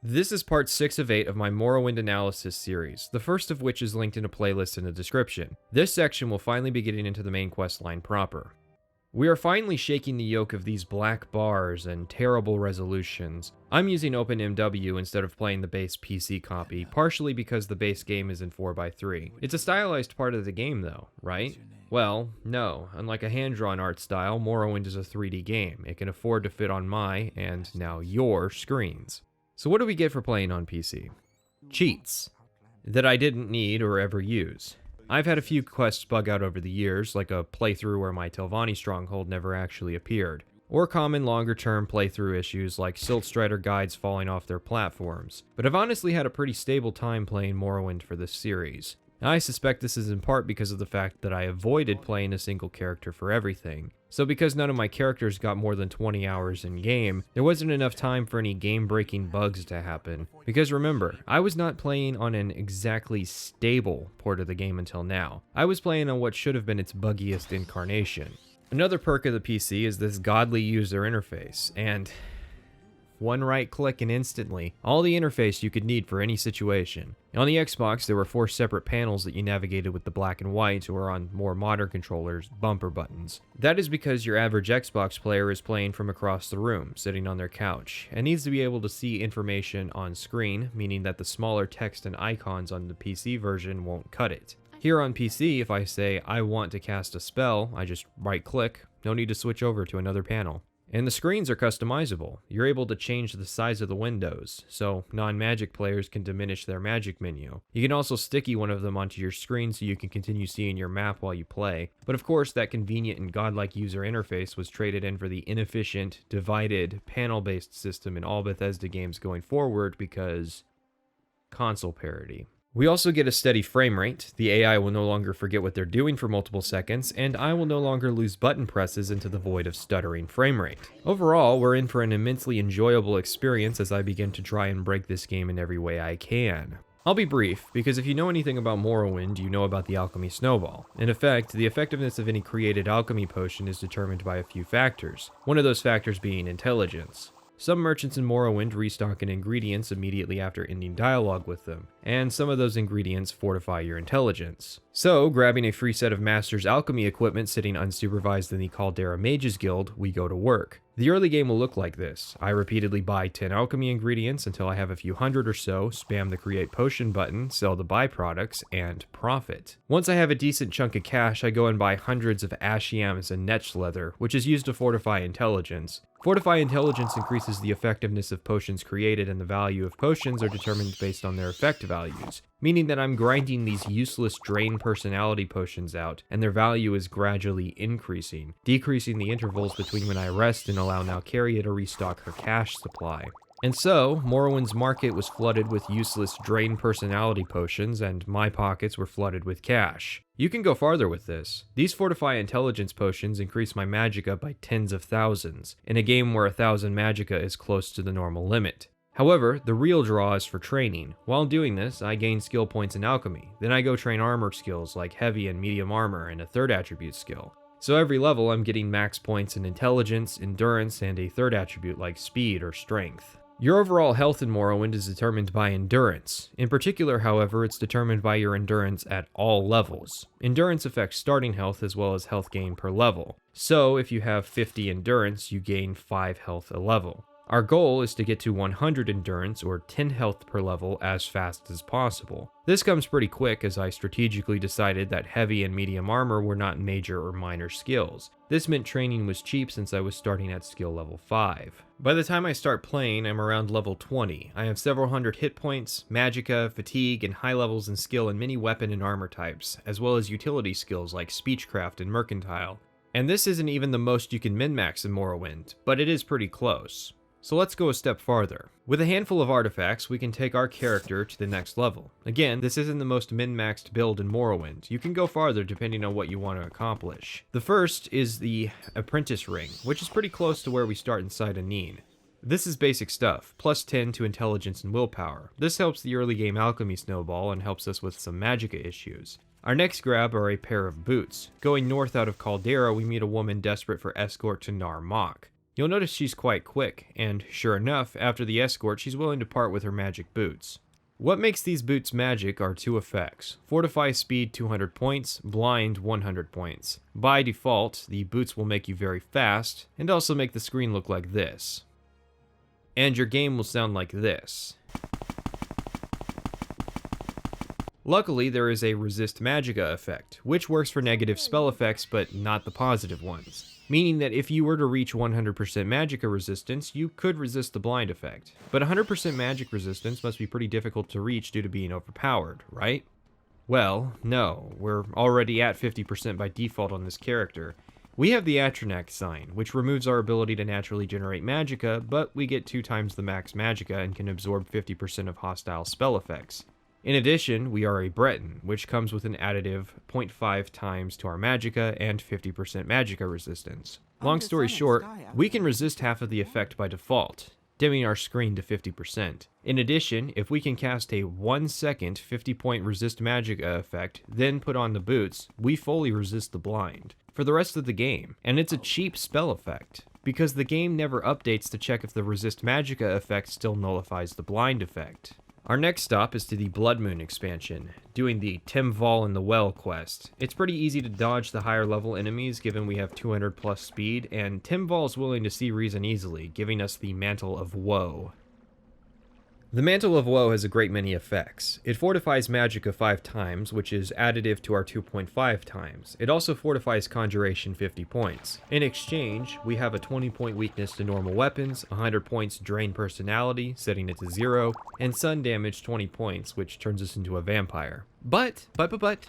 This is part 6 of 8 of my Morrowind Analysis series, the first of which is linked in a playlist in the description. This section will finally be getting into the main questline proper. We are finally shaking the yoke of these black bars and terrible resolutions. I'm using OpenMW instead of playing the base PC copy, partially because the base game is in 4x3. It's a stylized part of the game though, right? Well, no. Unlike a hand-drawn art style, Morrowind is a 3D game. It can afford to fit on my, and now your, screens. So what do we get for playing on PC? Cheats. That I didn't need or ever use. I've had a few quests bug out over the years, like a playthrough where my Telvanni stronghold never actually appeared, or common longer-term playthrough issues like Siltstrider guides falling off their platforms, but I've honestly had a pretty stable time playing Morrowind for this series. I suspect this is in part because of the fact that I avoided playing a single character for everything. So because none of my characters got more than 20 hours in game, there wasn't enough time for any game-breaking bugs to happen. Because remember, I was not playing on an exactly stable port of the game until now. I was playing on what should have been its buggiest incarnation. Another perk of the PC is this godly user interface, and one right click and instantly, all the interface you could need for any situation. On the Xbox, there were 4 separate panels that you navigated with the black and white, or on more modern controllers, bumper buttons. That is because your average Xbox player is playing from across the room, sitting on their couch, and needs to be able to see information on screen, meaning that the smaller text and icons on the PC version won't cut it. Here on PC, if I say I want to cast a spell, I just right click, no need to switch over to another panel. And the screens are customizable. You're able to change the size of the windows, so non-magic players can diminish their magic menu. You can also sticky one of them onto your screen so you can continue seeing your map while you play. But of course, that convenient and godlike user interface was traded in for the inefficient, divided, panel-based system in all Bethesda games going forward because console parity. We also get a steady frame rate, the AI will no longer forget what they're doing for multiple seconds, and I will no longer lose button presses into the void of stuttering frame rate. Overall, we're in for an immensely enjoyable experience as I begin to try and break this game in every way I can. I'll be brief, because if you know anything about Morrowind, you know about the alchemy snowball. In effect, the effectiveness of any created alchemy potion is determined by a few factors, one of those factors being intelligence. Some merchants in Morrowind restock ingredients immediately after ending dialogue with them, and some of those ingredients fortify your intelligence. So, grabbing a free set of Master's alchemy equipment sitting unsupervised in the Caldera Mages Guild, we go to work. The early game will look like this. I repeatedly buy 10 alchemy ingredients until I have a few hundred or so, spam the create potion button, sell the byproducts, and profit. Once I have a decent chunk of cash, I go and buy hundreds of ashiams and netch leather, which is used to fortify intelligence. Fortify intelligence increases the effectiveness of potions created, and the value of potions are determined based on their effect values, meaning that I'm grinding these useless drain personality potions out, and their value is gradually increasing, decreasing the intervals between when I rest and allow Nalcaria to restock her cash supply. And so, Morrowind's market was flooded with useless drain personality potions, and my pockets were flooded with cash. You can go farther with this. These fortify intelligence potions increase my magicka by tens of thousands, in a game where 1,000 magicka is close to the normal limit. However, the real draw is for training. While doing this, I gain skill points in alchemy. Then I go train armor skills like heavy and medium armor and a third attribute skill. So every level I'm getting max points in intelligence, endurance, and a third attribute like speed or strength. Your overall health in Morrowind is determined by endurance. In particular, however, it's determined by your endurance at all levels. Endurance affects starting health as well as health gain per level. So if you have 50 endurance, you gain 5 health a level. Our goal is to get to 100 endurance or 10 health per level as fast as possible. This comes pretty quick as I strategically decided that heavy and medium armor were not major or minor skills. This meant training was cheap since I was starting at skill level 5. By the time I start playing, I'm around level 20. I have several hundred hit points, magicka, fatigue, and high levels in skill in many weapon and armor types, as well as utility skills like speechcraft and mercantile. And this isn't even the most you can min-max in Morrowind, but it is pretty close. So let's go a step farther. With a handful of artifacts, we can take our character to the next level. Again, this isn't the most min-maxed build in Morrowind. You can go farther depending on what you want to accomplish. The first is the Apprentice Ring, which is pretty close to where we start inside Aneen. This is basic stuff, plus 10 to intelligence and willpower. This helps the early game alchemy snowball and helps us with some magicka issues. Our next grab are a pair of boots. Going north out of Caldera, we meet a woman desperate for escort to Nar Mok. You'll notice she's quite quick, and sure enough, after the escort, she's willing to part with her magic boots. What makes these boots magic are two effects: Fortify Speed 200 points, Blind 100 points. By default, the boots will make you very fast, and also make the screen look like this. And your game will sound like this. Luckily, there is a Resist Magicka effect, which works for negative spell effects but not the positive ones. Meaning that if you were to reach 100% Magicka resistance, you could resist the blind effect. But 100% magic resistance must be pretty difficult to reach due to being overpowered, right? Well, no, we're already at 50% by default on this character. We have the Atronach sign, which removes our ability to naturally generate Magicka, but we get 2 times the max Magicka and can absorb 50% of hostile spell effects. In addition, we are a Breton, which comes with an additive 0.5 times to our Magicka and 50% Magicka resistance. Long story short, we can resist half of the effect by default, dimming our screen to 50%. In addition, if we can cast a 1 second 50-point Resist Magicka effect, then put on the boots, we fully resist the blind for the rest of the game, and it's a cheap spell effect, because the game never updates to check if the Resist Magicka effect still nullifies the blind effect. Our next stop is to the Blood Moon expansion, doing the Timval in the Well quest. It's pretty easy to dodge the higher level enemies given we have 200 plus speed, and Timval is willing to see reason easily, giving us the Mantle of Woe. The Mantle of Woe has a great many effects. It fortifies Magicka 5 times, which is additive to our 2.5 times. It also fortifies Conjuration 50 points. In exchange, we have a 20-point weakness to normal weapons, 100 points Drain Personality, setting it to 0, and Sun Damage 20 points, which turns us into a vampire. But,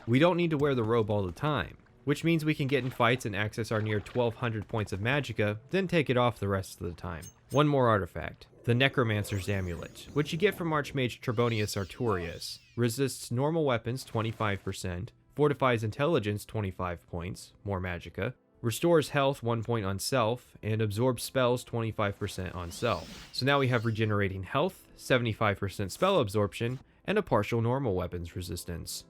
we don't need to wear the robe all the time, which means we can get in fights and access our near 1200 points of Magicka, then take it off the rest of the time. One more artifact. The Necromancer's Amulet, which you get from Archmage Trebonius Arturius, resists normal weapons 25%, fortifies intelligence 25 points, more Magicka, restores health 1 point on self, and absorbs spells 25% on self. So now we have regenerating health, 75% spell absorption, and a partial normal weapons resistance.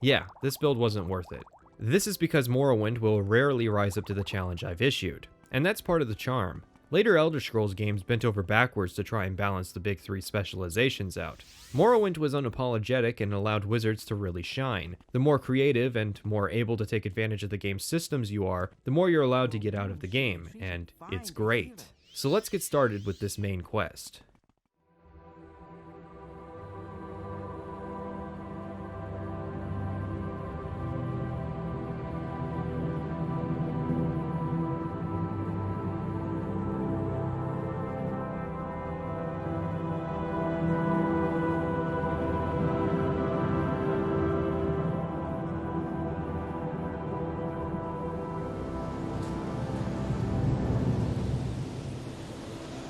Yeah, this build wasn't worth it. This is because Morrowind will rarely rise up to the challenge I've issued, and that's part of the charm. Later Elder Scrolls games bent over backwards to try and balance the big 3 specializations out. Morrowind was unapologetic and allowed wizards to really shine. The more creative and more able to take advantage of the game's systems you are, the more you're allowed to get out of the game, and it's great. So let's get started with this main quest.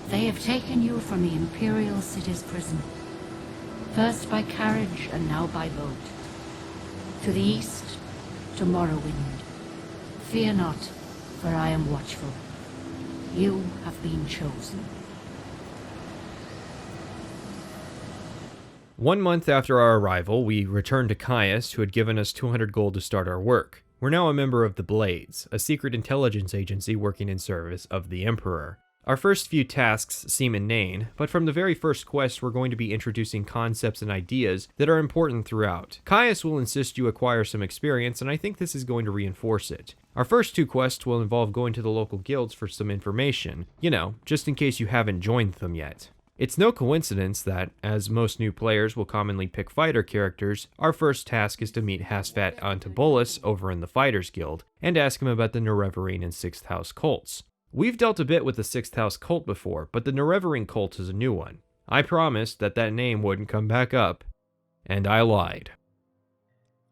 They have taken you from the Imperial City's prison, first by carriage and now by boat. To the east, to Morrowind. Fear not, for I am watchful. You have been chosen. 1 month after our arrival, we returned to Caius, who had given us 200 gold to start our work. We're now a member of the Blades, a secret intelligence agency working in service of the Emperor. Our first few tasks seem inane, but from the very first quest we're going to be introducing concepts and ideas that are important throughout. Caius will insist you acquire some experience, and I think this is going to reinforce it. Our first 2 quests will involve going to the local guilds for some information, you know, just in case you haven't joined them yet. It's no coincidence that, as most new players will commonly pick fighter characters, our first task is to meet Hasfat Antibolus over in the Fighters Guild, and ask him about the Nerevarine and 6th House cults. We've dealt a bit with the 6th House cult before, but the Nerevarine cult is a new one. I promised that name wouldn't come back up, and I lied.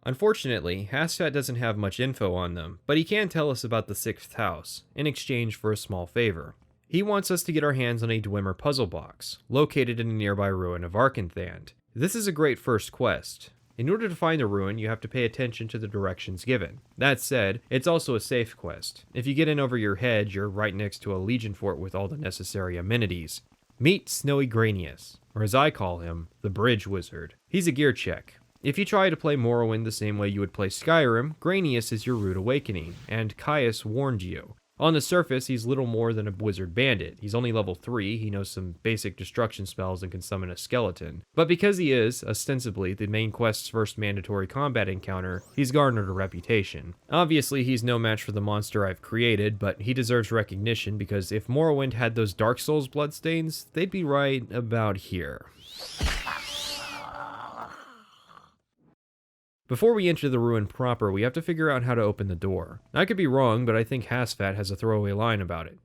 Unfortunately, Hasfat doesn't have much info on them, but he can tell us about the 6th House, in exchange for a small favor. He wants us to get our hands on a Dwemer puzzle box, located in a nearby ruin of Arkanthand. This is a great first quest. In order to find the ruin, you have to pay attention to the directions given. That said, it's also a safe quest. If you get in over your head, you're right next to a legion fort with all the necessary amenities. Meet Snowy Granius, or as I call him, the Bridge Wizard. He's a gear check. If you try to play Morrowind the same way you would play Skyrim, Granius is your rude awakening, and Caius warned you. On the surface, he's little more than a wizard bandit. He's only level 3, he knows some basic destruction spells and can summon a skeleton. But because he is, ostensibly, the main quest's first mandatory combat encounter, he's garnered a reputation. Obviously, he's no match for the monster I've created, but he deserves recognition because if Morrowind had those Dark Souls bloodstains, they'd be right about here. Before we enter the ruin proper, we have to figure out how to open the door. I could be wrong, but I think Hasfat has a throwaway line about it.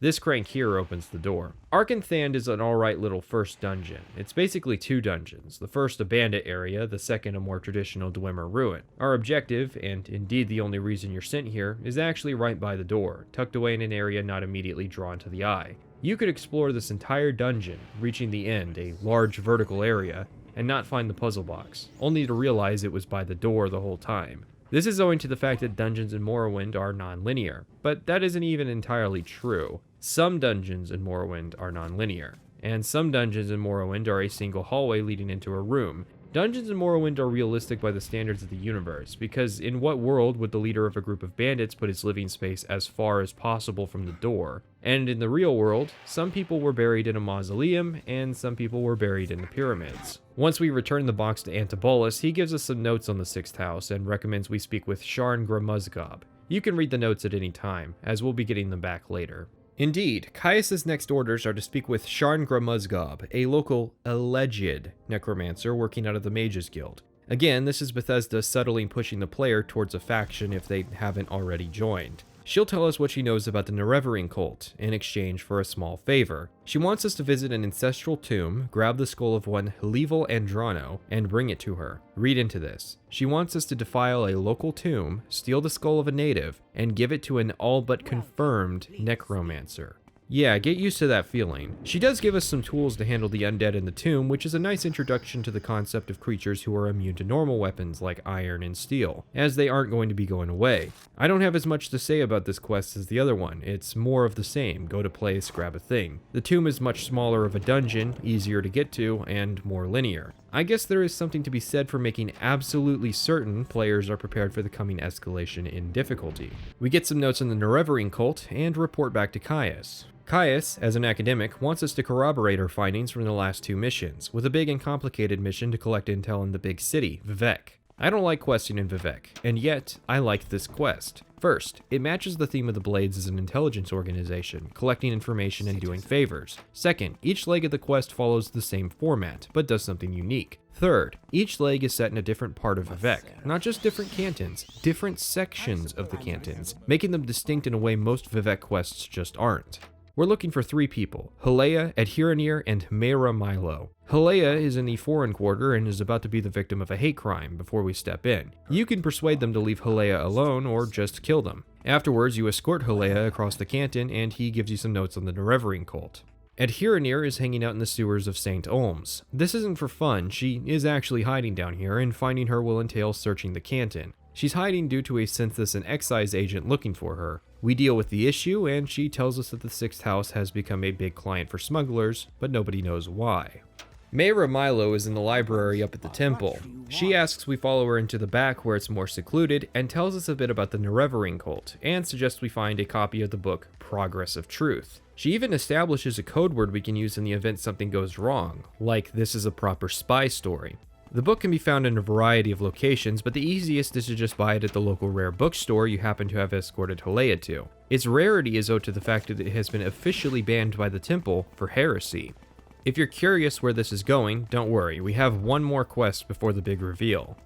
This crank here opens the door. Arkanthand is an alright little first dungeon. It's basically 2 dungeons, the first a bandit area, the second a more traditional Dwemer ruin. Our objective, and indeed the only reason you're sent here, is actually right by the door, tucked away in an area not immediately drawn to the eye. You could explore this entire dungeon, reaching the end, a large vertical area, and not find the puzzle box, only to realize it was by the door the whole time. This is owing to the fact that dungeons in Morrowind are non-linear, but that isn't even entirely true. Some dungeons in Morrowind are non-linear, and some dungeons in Morrowind are a single hallway leading into a room. Dungeons in Morrowind are realistic by the standards of the universe, because in what world would the leader of a group of bandits put his living space as far as possible from the door? And in the real world, some people were buried in a mausoleum, and some people were buried in the pyramids. Once we return the box to Antibolus, he gives us some notes on the 6th house and recommends we speak with Sharn Gramuzgob. You can read the notes at any time, as we'll be getting them back later. Indeed, Caius's next orders are to speak with Sharn Gramuzgob, a local alleged necromancer working out of the Mages Guild. Again, this is Bethesda subtly pushing the player towards a faction if they haven't already joined. She'll tell us what she knows about the Nerevarine cult in exchange for a small favor. She wants us to visit an ancestral tomb, grab the skull of one Helival Andrano, and bring it to her. Read into this. She wants us to defile a local tomb, steal the skull of a native, and give it to an all but confirmed necromancer. Yeah, get used to that feeling. She does give us some tools to handle the undead in the tomb, which is a nice introduction to the concept of creatures who are immune to normal weapons like iron and steel, as they aren't going to be going away. I don't have as much to say about this quest as the other one. It's more of the same, go to place, grab a thing. The tomb is much smaller of a dungeon, easier to get to, and more linear. I guess there is something to be said for making absolutely certain players are prepared for the coming escalation in difficulty. We get some notes on the Nerevarine cult, and report back to Caius. Caius, as an academic, wants us to corroborate our findings from the last 2 missions, with a big and complicated mission to collect intel in the big city, Vivec. I don't like questing in Vivec, and yet, I liked this quest. First, it matches the theme of the Blades as an intelligence organization, collecting information and doing favors. Second, each leg of the quest follows the same format, but does something unique. Third, each leg is set in a different part of Vivec, not just different cantons, different sections of the cantons, making them distinct in a way most Vivec quests just aren't. We're looking for 3 people, Helea, Adhiranir, and Mera Milo. Helea is in the foreign quarter and is about to be the victim of a hate crime before we step in. You can persuade them to leave Helea alone or just kill them. Afterwards, you escort Helea across the canton and he gives you some notes on the Nerevarine cult. Adhiranir is hanging out in the sewers of St. Olms. This isn't for fun, she is actually hiding down here, and finding her will entail searching the canton. She's hiding due to a census and excise agent looking for her. We deal with the issue, and she tells us that the 6th house has become a big client for smugglers, but nobody knows why. Mera Milo is in the library up at the temple. She asks we follow her into the back where it's more secluded, and tells us a bit about the Nerevarine cult, and suggests we find a copy of the book Progress of Truth. She even establishes a code word we can use in the event something goes wrong, like this is a proper spy story. The book can be found in a variety of locations, but the easiest is to just buy it at the local rare bookstore you happen to have escorted Helea to. Its rarity is owed to the fact that it has been officially banned by the temple for heresy. If you're curious where this is going, don't worry, we have one more quest before the big reveal.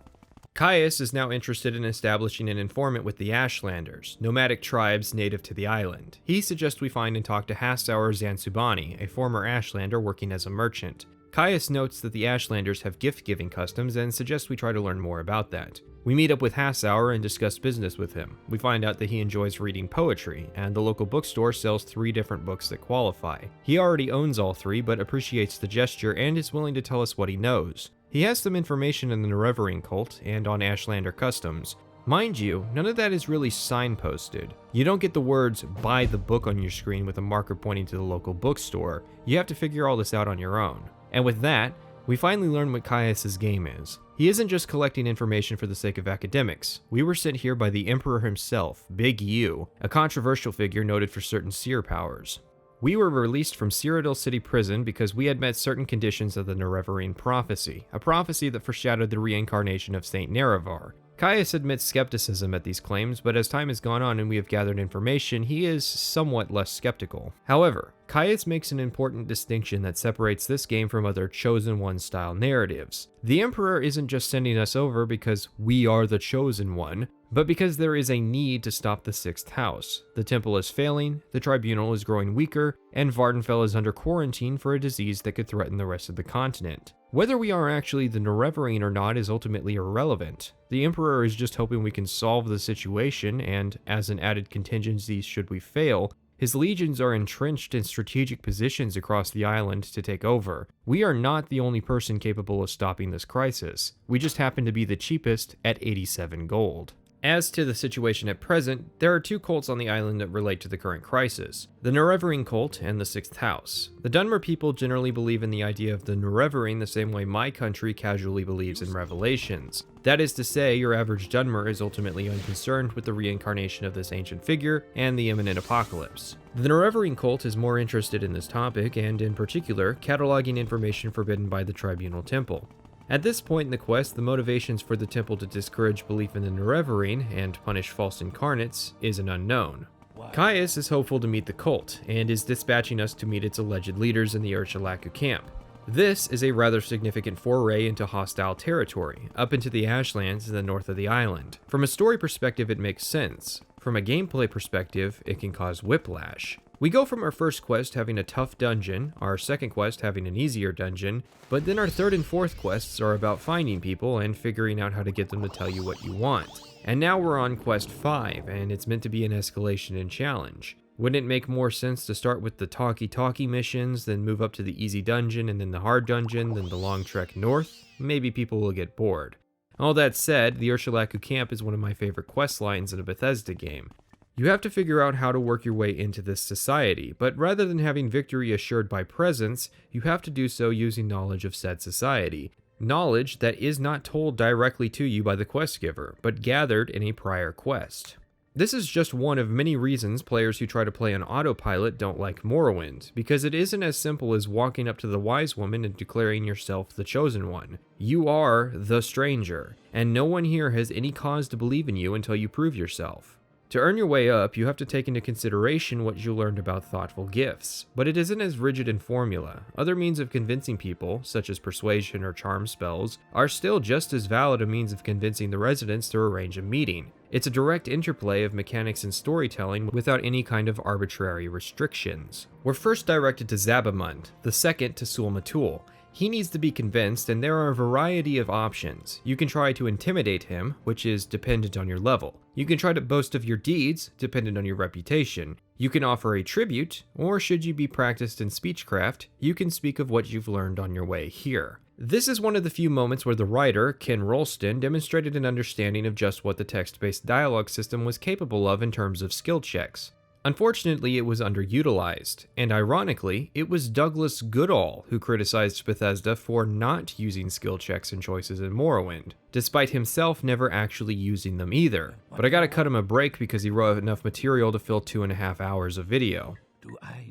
Caius is now interested in establishing an informant with the Ashlanders, nomadic tribes native to the island. He suggests we find and talk to Hassaur Zansubani, a former Ashlander working as a merchant. Caius notes that the Ashlanders have gift-giving customs and suggests we try to learn more about that. We meet up with Hassaur and discuss business with him. We find out that he enjoys reading poetry, and the local bookstore sells 3 different books that qualify. He already owns all 3, but appreciates the gesture and is willing to tell us what he knows. He has some information in the Nerevarine cult and on Ashlander customs. Mind you, none of that is really signposted. You don't get the words "buy the book" on your screen with a marker pointing to the local bookstore. You have to figure all this out on your own. And with that, we finally learn what Caius's game is. He isn't just collecting information for the sake of academics. We were sent here by the Emperor himself, Big U, a controversial figure noted for certain seer powers. We were released from Cyrodiil City Prison because we had met certain conditions of the Nerevarine prophecy, a prophecy that foreshadowed the reincarnation of Saint Nerevar. Caius admits skepticism at these claims, but as time has gone on and we have gathered information, he is somewhat less skeptical. However, Caius makes an important distinction that separates this game from other Chosen One style narratives. The Emperor isn't just sending us over because we are the Chosen One, but because there is a need to stop the Sixth House. The temple is failing, the tribunal is growing weaker, and Vvardenfell is under quarantine for a disease that could threaten the rest of the continent. Whether we are actually the Nerevarine or not is ultimately irrelevant. The Emperor is just hoping we can solve the situation, and as an added contingency should we fail, his legions are entrenched in strategic positions across the island to take over. We are not the only person capable of stopping this crisis. We just happen to be the cheapest at 87 gold. As to the situation at present, there are two cults on the island that relate to the current crisis, the Nerevarine cult and the Sixth House. The Dunmer people generally believe in the idea of the Nerevarine the same way my country casually believes in Revelations. That is to say, your average Dunmer is ultimately unconcerned with the reincarnation of this ancient figure and the imminent apocalypse. The Nerevarine cult is more interested in this topic and, in particular, cataloging information forbidden by the Tribunal Temple. At this point in the quest, the motivations for the temple to discourage belief in the Nerevarine and punish false incarnates is an unknown. Caius is hopeful to meet the cult, and is dispatching us to meet its alleged leaders in the Urshilaku camp. This is a rather significant foray into hostile territory, up into the Ashlands in the north of the island. From a story perspective, it makes sense. From a gameplay perspective, it can cause whiplash. We go from our first quest having a tough dungeon, our second quest having an easier dungeon, but then our third and fourth quests are about finding people and figuring out how to get them to tell you what you want. And now we're on quest 5, and it's meant to be an escalation and challenge. Wouldn't it make more sense to start with the talkie-talkie missions, then move up to the easy dungeon, and then the hard dungeon, then the long trek north? Maybe people will get bored. All that said, the Urshilaku camp is one of my favorite quest lines in a Bethesda game. You have to figure out how to work your way into this society, but rather than having victory assured by presence, you have to do so using knowledge of said society. Knowledge that is not told directly to you by the quest giver, but gathered in a prior quest. This is just one of many reasons players who try to play on autopilot don't like Morrowind, because it isn't as simple as walking up to the wise woman and declaring yourself the chosen one. You are the stranger, and no one here has any cause to believe in you until you prove yourself. To earn your way up, you have to take into consideration what you learned about thoughtful gifts, but it isn't as rigid in formula. Other means of convincing people, such as persuasion or charm spells, are still just as valid a means of convincing the residents to arrange a meeting. It's a direct interplay of mechanics and storytelling without any kind of arbitrary restrictions. We're first directed to Zabamund, the second to Sul-Matul. He needs to be convinced, and there are a variety of options. You can try to intimidate him, which is dependent on your level. You can try to boast of your deeds, dependent on your reputation. You can offer a tribute, or should you be practiced in speechcraft, you can speak of what you've learned on your way here. This is one of the few moments where the writer, Ken Rolston, demonstrated an understanding of just what the text-based dialogue system was capable of in terms of skill checks. Unfortunately, it was underutilized, and ironically, it was Douglas Goodall who criticized Bethesda for not using skill checks and choices in Morrowind, despite himself never actually using them either. But I gotta cut him a break because he wrote enough material to fill 2.5 hours of video.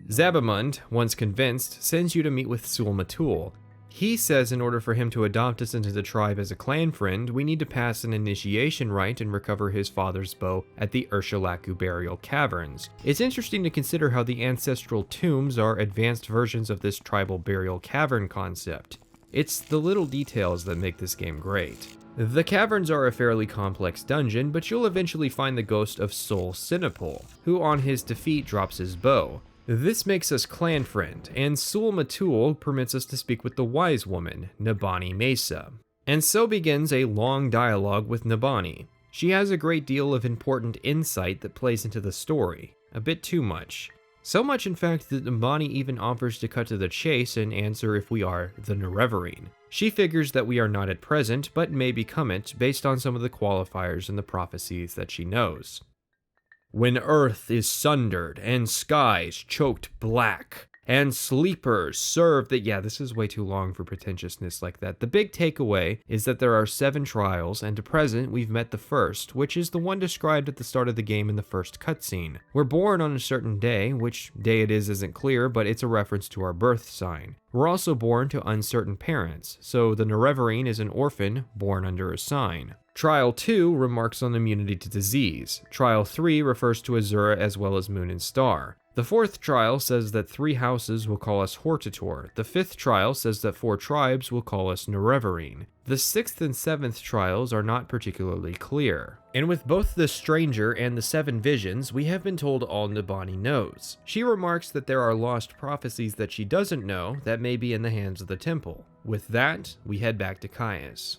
Zabamund, once convinced, sends you to meet with Sul-Matul. He says in order for him to adopt us into the tribe as a clan friend, we need to pass an initiation rite and recover his father's bow at the Urshilaku burial caverns. It's interesting to consider how the ancestral tombs are advanced versions of this tribal burial cavern concept. It's the little details that make this game great. The caverns are a fairly complex dungeon, but you'll eventually find the ghost of Sol Sinopol, who on his defeat drops his bow. This makes us clan friend, and Sul-Matul permits us to speak with the wise woman, Nibani Maesa. And so begins a long dialogue with Nibani. She has a great deal of important insight that plays into the story, a bit too much. So much in fact that Nibani even offers to cut to the chase and answer if we are the Nerevarine. She figures that we are not at present, but may become it based on some of the qualifiers and the prophecies that she knows. When earth is sundered and skies choked black, And sleepers serve that. Yeah, this is way too long for pretentiousness like that. The big takeaway is that there are 7 trials, and to present, we've met the first, which is the one described at the start of the game in the first cutscene. We're born on a certain day, which day it is isn't clear, but it's a reference to our birth sign. We're also born to uncertain parents, so the Nerevarine is an orphan born under a sign. Trial 2 remarks on immunity to disease. Trial 3 refers to Azura as well as Moon and Star. The 4th trial says that 3 houses will call us Hortator. The 5th trial says that 4 tribes will call us Nerevarine. The 6th and 7th trials are not particularly clear. And with both the Stranger and the 7 visions, we have been told all Nibani knows. She remarks that there are lost prophecies that she doesn't know that may be in the hands of the temple. With that, we head back to Caius.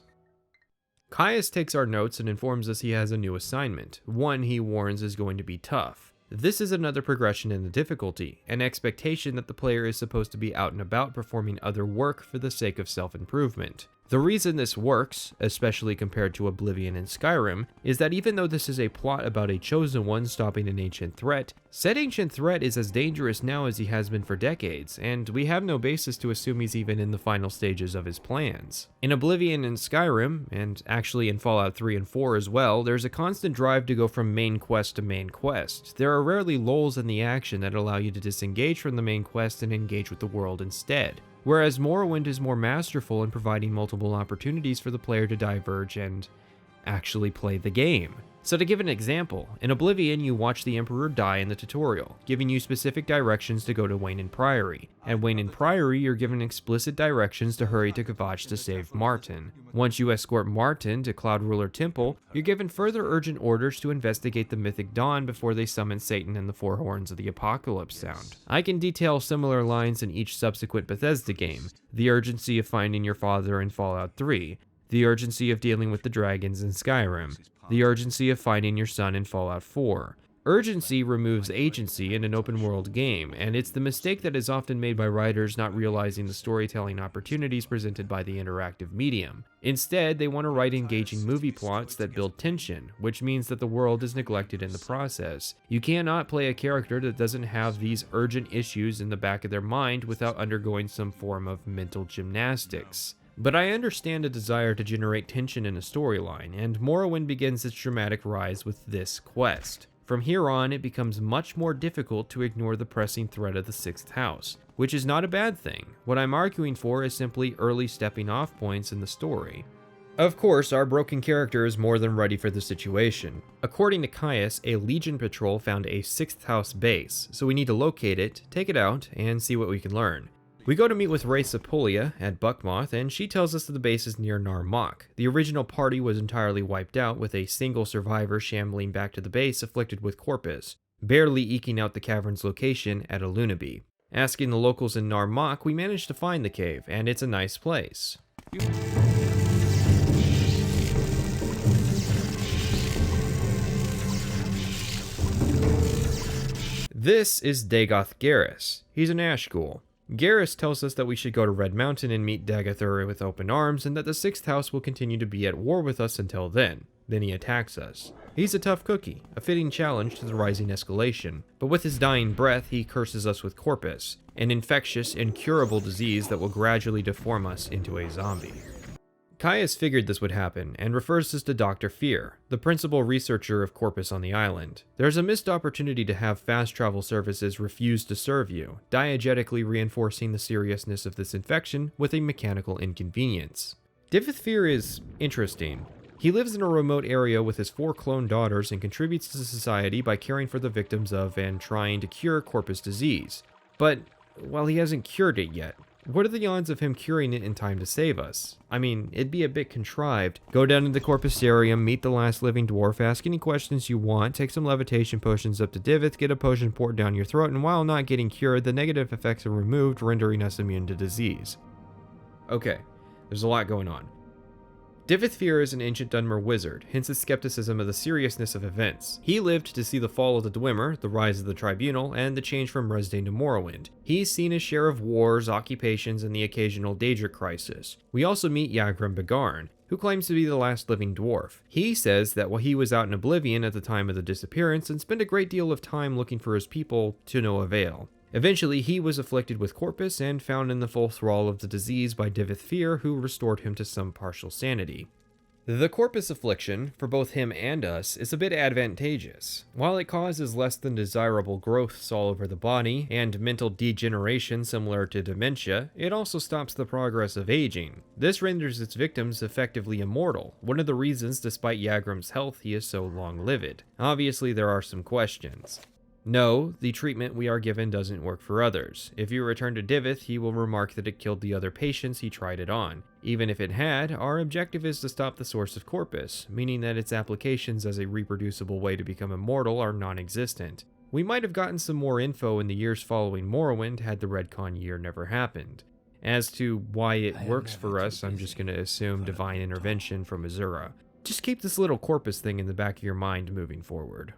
Caius takes our notes and informs us he has a new assignment, one he warns is going to be tough. This is another progression in the difficulty, an expectation that the player is supposed to be out and about performing other work for the sake of self-improvement. The reason this works, especially compared to Oblivion and Skyrim, is that even though this is a plot about a chosen one stopping an ancient threat, said ancient threat is as dangerous now as he has been for decades, and we have no basis to assume he's even in the final stages of his plans. In Oblivion and Skyrim, and actually in Fallout 3 and 4 as well, there's a constant drive to go from main quest to main quest. There are rarely lulls in the action that allow you to disengage from the main quest and engage with the world instead. Whereas Morrowind is more masterful in providing multiple opportunities for the player to diverge and actually play the game. So to give an example, in Oblivion you watch the Emperor die in the tutorial, giving you specific directions to go to Wayne Priory. At Wayne Priory you're given explicit directions to hurry to Kvatch to save Martin. Once you escort Martin to Cloud Ruler Temple, you're given further urgent orders to investigate the Mythic Dawn before they summon Satan and the Four Horns of the Apocalypse sound. I can detail similar lines in each subsequent Bethesda game, the urgency of finding your father in Fallout 3, the urgency of dealing with the dragons in Skyrim, the urgency of finding your son in Fallout 4. Urgency removes agency in an open-world game, and it's the mistake that is often made by writers not realizing the storytelling opportunities presented by the interactive medium. Instead, they want to write engaging movie plots that build tension, which means that the world is neglected in the process. You cannot play a character that doesn't have these urgent issues in the back of their mind without undergoing some form of mental gymnastics. But I understand a desire to generate tension in a storyline, and Morrowind begins its dramatic rise with this quest. From here on, it becomes much more difficult to ignore the pressing threat of the 6th house, which is not a bad thing. What I'm arguing for is simply early stepping off points in the story. Of course, our broken character is more than ready for the situation. According to Caius, a Legion patrol found a 6th house base, so we need to locate it, take it out, and see what we can learn. We go to meet with Ray Sepulia at Buckmoth, and she tells us that the base is near Narmak. The original party was entirely wiped out, with a single survivor shambling back to the base afflicted with corpus, barely eking out the cavern's location at Alunaby. Asking the locals in Narmak, we managed to find the cave, and it's a nice place. This is Dagoth Ur. He's an Ashghoul. Garrus tells us that we should go to Red Mountain and meet Dagoth Ur with open arms, and that the 6th house will continue to be at war with us until then. Then he attacks us. He's a tough cookie, a fitting challenge to the rising escalation, but with his dying breath he curses us with corpus, an infectious, incurable disease that will gradually deform us into a zombie. Caius figured this would happen, and refers us to Dr. Fyr, the principal researcher of Corpus on the island. There's a missed opportunity to have fast travel services refuse to serve you, diegetically reinforcing the seriousness of this infection with a mechanical inconvenience. Divayth Fyr is interesting. He lives in a remote area with his 4 clone daughters and contributes to society by caring for the victims of and trying to cure Corpus disease. But, well, he hasn't cured it yet. What are the odds of him curing it in time to save us? I mean, it'd be a bit contrived. Go down to the Corpusarium, meet the last living dwarf, ask any questions you want, take some levitation potions up to Divayth, get a potion poured down your throat, and while not getting cured, the negative effects are removed, rendering us immune to disease. Okay, there's a lot going on. Divayth Fyr is an ancient Dunmer wizard, hence his skepticism of the seriousness of events. He lived to see the fall of the Dwemer, the rise of the Tribunal, and the change from Resdayn to Morrowind. He's seen his share of wars, occupations, and the occasional Daedric crisis. We also meet Yagrum Bagarn, who claims to be the last living dwarf. He says that while he was out in Oblivion at the time of the disappearance and spent a great deal of time looking for his people, to no avail. Eventually, he was afflicted with corpus and found in the full thrall of the disease by Divayth Fyr, who restored him to some partial sanity. The corpus affliction, for both him and us, is a bit advantageous. While it causes less than desirable growths all over the body, and mental degeneration similar to dementia, it also stops the progress of aging. This renders its victims effectively immortal, one of the reasons despite Yagrum's health he is so long-lived. Obviously there are some questions. No, the treatment we are given doesn't work for others. If you return to Divayth, he will remark that it killed the other patients he tried it on. Even if it had, our objective is to stop the source of corpus, meaning that its applications as a reproducible way to become immortal are non-existent. We might have gotten some more info in the years following Morrowind had the Redcon year never happened. As to why it works for us, I'm just going to assume divine intervention from Azura. Just keep this little corpus thing in the back of your mind moving forward.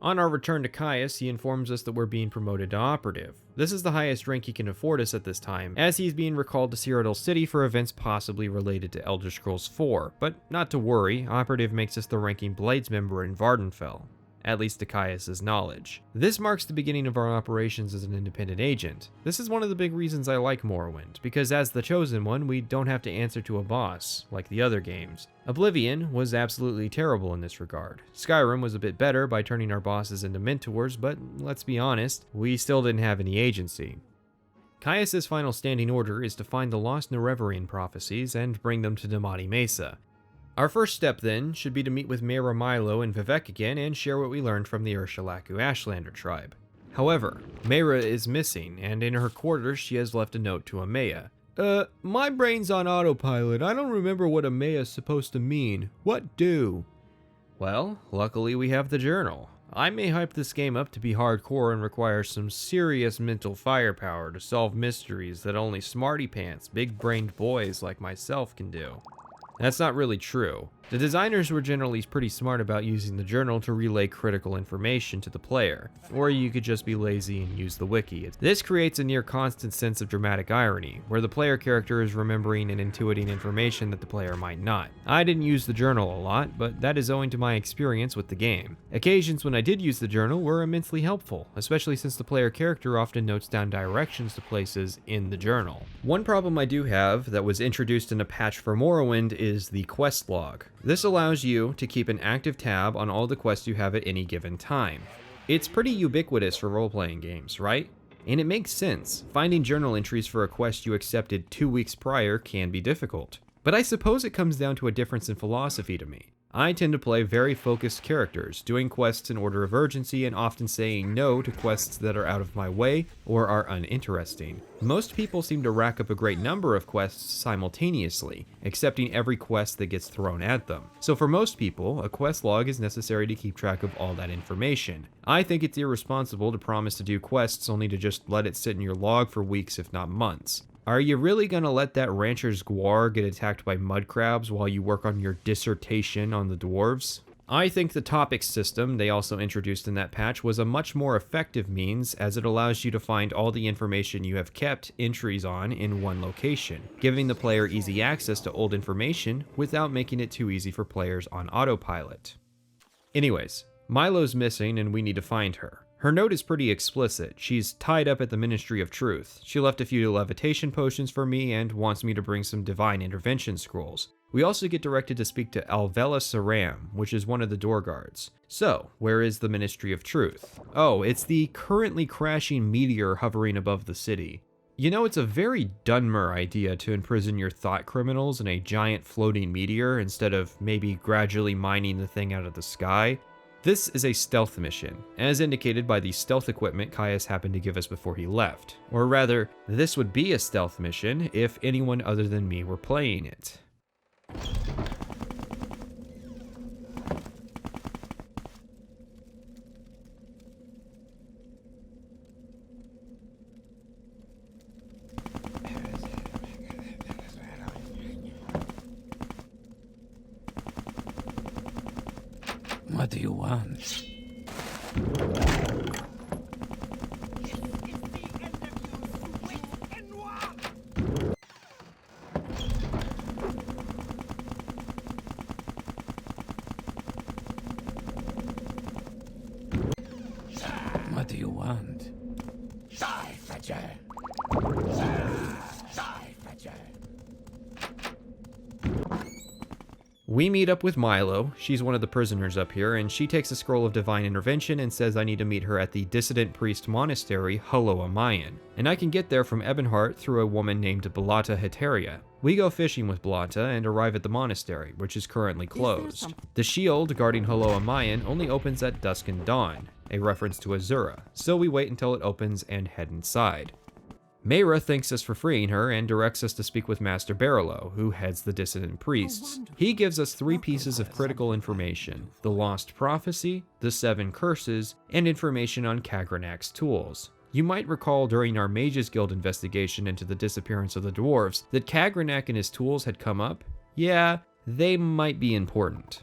On our return to Caius, he informs us that we're being promoted to Operative. This is the highest rank he can afford us at this time, as he's being recalled to Cyrodiil City for events possibly related to Elder Scrolls 4, but not to worry, Operative makes us the ranking Blades member in Vvardenfell. At least to Caius's knowledge. This marks the beginning of our operations as an independent agent. This is one of the big reasons I like Morrowind, because as the Chosen One, we don't have to answer to a boss, like the other games. Oblivion was absolutely terrible in this regard. Skyrim was a bit better by turning our bosses into mentors, but let's be honest, we still didn't have any agency. Caius's final standing order is to find the lost Nerevarine prophecies and bring them to Nibani Maesa. Our first step, then, should be to meet with Mira Milo and Vivec again and share what we learned from the Urshilaku Tribe. However, Mira is missing, and in her quarters she has left a note to Amaya. My brain's on autopilot. I don't remember what Amaya's supposed to mean. What do? Well, luckily we have the journal. I may hype this game up to be hardcore and require some serious mental firepower to solve mysteries that only smarty pants, big-brained boys like myself can do. That's not really true. The designers were generally pretty smart about using the journal to relay critical information to the player, or you could just be lazy and use the wiki. This creates a near constant sense of dramatic irony, where the player character is remembering and intuiting information that the player might not. I didn't use the journal a lot, but that is owing to my experience with the game. Occasions when I did use the journal were immensely helpful, especially since the player character often notes down directions to places in the journal. One problem I do have that was introduced in a patch for Morrowind is the quest log. This allows you to keep an active tab on all the quests you have at any given time. It's pretty ubiquitous for role-playing games, right? And it makes sense. Finding journal entries for a quest you accepted 2 weeks prior can be difficult. But I suppose it comes down to a difference in philosophy to me. I tend to play very focused characters, doing quests in order of urgency and often saying no to quests that are out of my way or are uninteresting. Most people seem to rack up a great number of quests simultaneously, accepting every quest that gets thrown at them. So for most people, a quest log is necessary to keep track of all that information. I think it's irresponsible to promise to do quests only to just let it sit in your log for weeks if not months. Are you really gonna let that rancher's guar get attacked by mud crabs while you work on your dissertation on the dwarves? I think the topics system they also introduced in that patch was a much more effective means, as it allows you to find all the information you have kept entries on in one location, giving the player easy access to old information without making it too easy for players on autopilot. Anyways, Milo's missing and we need to find her. Her note is pretty explicit. She's tied up at the Ministry of Truth. She left a few levitation potions for me and wants me to bring some divine intervention scrolls. We also get directed to speak to Alvela Saram, which is one of the door guards. So, where is the Ministry of Truth? Oh, it's the currently crashing meteor hovering above the city. You know, it's a very Dunmer idea to imprison your thought criminals in a giant floating meteor instead of maybe gradually mining the thing out of the sky. This is a stealth mission, as indicated by the stealth equipment Caius happened to give us before he left. Or rather, this would be a stealth mission if anyone other than me were playing it. What do you want? What do you want? Die! We meet up with Milo. She's one of the prisoners up here, and she takes a scroll of divine intervention and says I need to meet her at the dissident priest monastery, Haloa Mayan, and I can get there from Ebonheart through a woman named Balata Heteria. We go fishing with Balata and arrive at the monastery, which is currently closed. The shield guarding Haloa Mayan only opens at dusk and dawn, a reference to Azura, so we wait until it opens and head inside. Mayra thanks us for freeing her and directs us to speak with Master Barolo, who heads the dissident priests. He gives us 3 pieces of critical information: the Lost Prophecy, the 7 Curses, and information on Kagranak's tools. You might recall during our Mages Guild investigation into the disappearance of the dwarves that Kagranak and his tools had come up. Yeah, they might be important.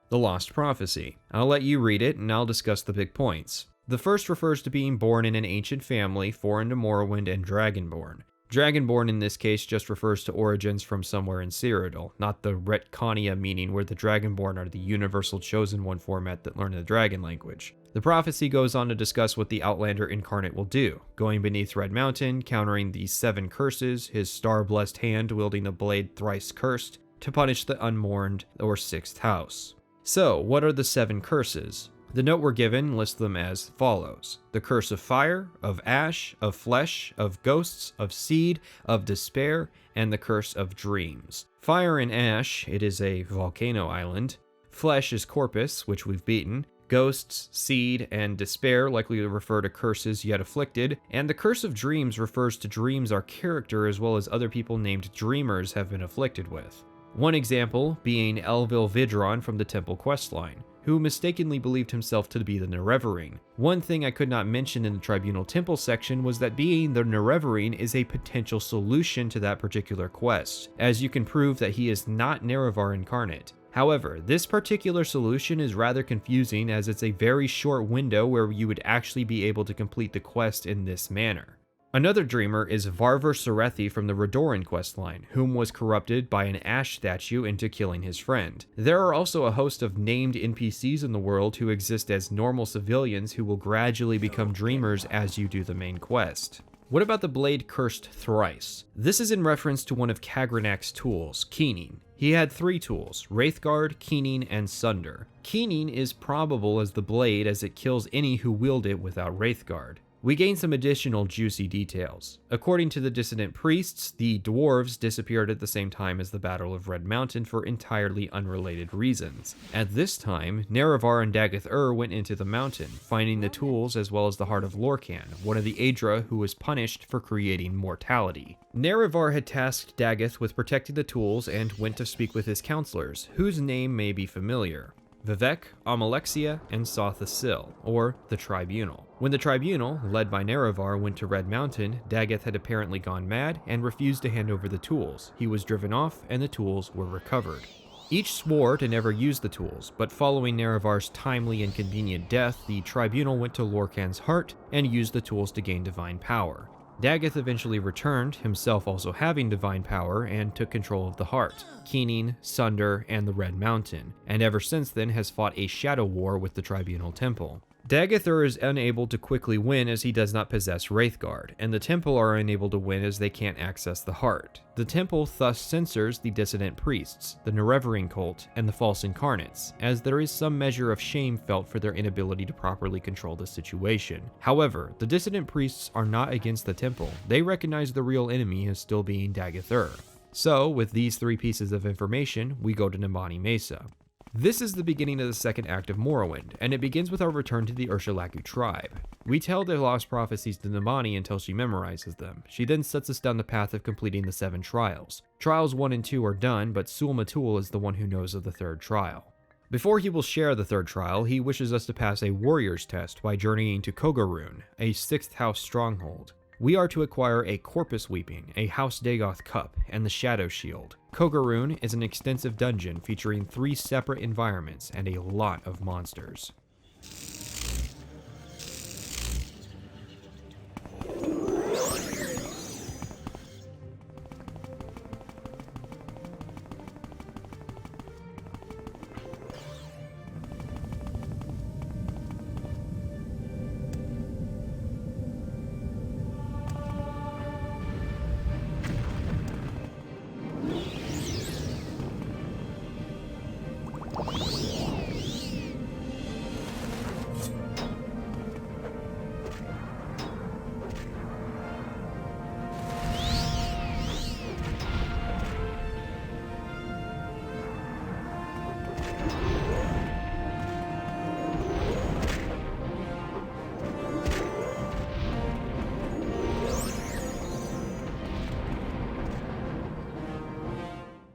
The Lost Prophecy. I'll let you read it and I'll discuss the big points. The first refers to being born in an ancient family, foreign to Morrowind and Dragonborn. Dragonborn in this case just refers to origins from somewhere in Cyrodiil, not the Retconia meaning where the Dragonborn are the universal chosen one format that learn the dragon language. The prophecy goes on to discuss what the Outlander incarnate will do, going beneath Red Mountain, countering the 7 curses, his star-blessed hand wielding the blade thrice cursed, to punish the unmourned or 6th house. So, what are the 7 curses? The note we're given lists them as follows: the curse of fire, of ash, of flesh, of ghosts, of seed, of despair, and the curse of dreams. Fire and ash, it is a volcano island. Flesh is Corpus, which we've beaten. Ghosts, seed, and despair likely to refer to curses yet afflicted, and the curse of dreams refers to dreams our character as well as other people named dreamers have been afflicted with. One example being Elvil Vidron from the Temple questline, who mistakenly believed himself to be the Nerevarine. One thing I could not mention in the Tribunal Temple section was that being the Nerevarine is a potential solution to that particular quest, as you can prove that he is not Nerevar incarnate. However, this particular solution is rather confusing as it's a very short window where you would actually be able to complete the quest in this manner. Another dreamer is Varver Serethi from the Redoran questline, whom was corrupted by an ash statue into killing his friend. There are also a host of named NPCs in the world who exist as normal civilians who will gradually become dreamers as you do the main quest. What about the blade cursed thrice? This is in reference to one of Kagranak's tools, Keening. He had 3 tools: Wraithguard, Keening, and Sunder. Keening is probable as the blade as it kills any who wield it without Wraithguard. We gain some additional juicy details. According to the dissident priests, the dwarves disappeared at the same time as the Battle of Red Mountain for entirely unrelated reasons. At this time, Nerevar and Dagoth Ur went into the mountain, finding the tools as well as the Heart of Lorcan, one of the Aedra who was punished for creating mortality. Nerevar had tasked Dagoth with protecting the tools and went to speak with his counselors, whose name may be familiar: Vivec, Amalexia, and Sothasil, or the Tribunal. When the Tribunal, led by Nerevar, went to Red Mountain, Dagoth had apparently gone mad and refused to hand over the tools. He was driven off and the tools were recovered. Each swore to never use the tools, but following Nerevar's timely and convenient death, the Tribunal went to Lorcan's heart and used the tools to gain divine power. Dagoth eventually returned, himself also having divine power, and took control of the Heart, Keening, Sunder, and the Red Mountain, and ever since then has fought a shadow war with the Tribunal Temple. Dagoth Ur is unable to quickly win as he does not possess Wraithguard, and the Temple are unable to win as they can't access the Heart. The Temple thus censors the dissident priests, the Nerevarine cult, and the false incarnates, as there is some measure of shame felt for their inability to properly control the situation. However, the dissident priests are not against the Temple. They recognize the real enemy as still being Dagoth Ur. So, with these 3 pieces of information, we go to Nibani Maesa. This is the beginning of the second act of Morrowind, and it begins with our return to the Urshilaku Tribe. We tell the lost prophecies to Nibani until she memorizes them. She then sets us down the path of completing the 7 trials. Trials 1 and 2 are done, but Sul-Matul is the one who knows of the 3rd trial. Before he will share the 3rd trial, he wishes us to pass a warrior's test by journeying to Kogarun, a 6th house stronghold. We are to acquire a Corpus Weeping, a House Dagoth Cup, and the Shadow Shield. Kogarun is an extensive dungeon featuring 3 separate environments and a lot of monsters.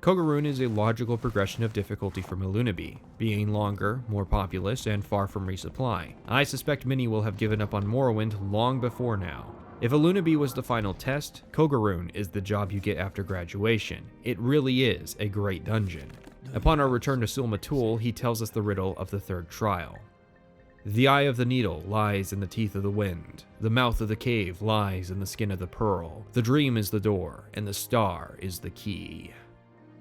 Kogarun is a logical progression of difficulty from Ilunaby, being longer, more populous, and far from resupply. I suspect many will have given up on Morrowind long before now. If Ilunaby was the final test, Kogarun is the job you get after graduation. It really is a great dungeon. Upon our return to Sul-Matul, he tells us the riddle of the third trial. The eye of the needle lies in the teeth of the wind. The mouth of the cave lies in the skin of the pearl. The dream is the door, and the star is the key.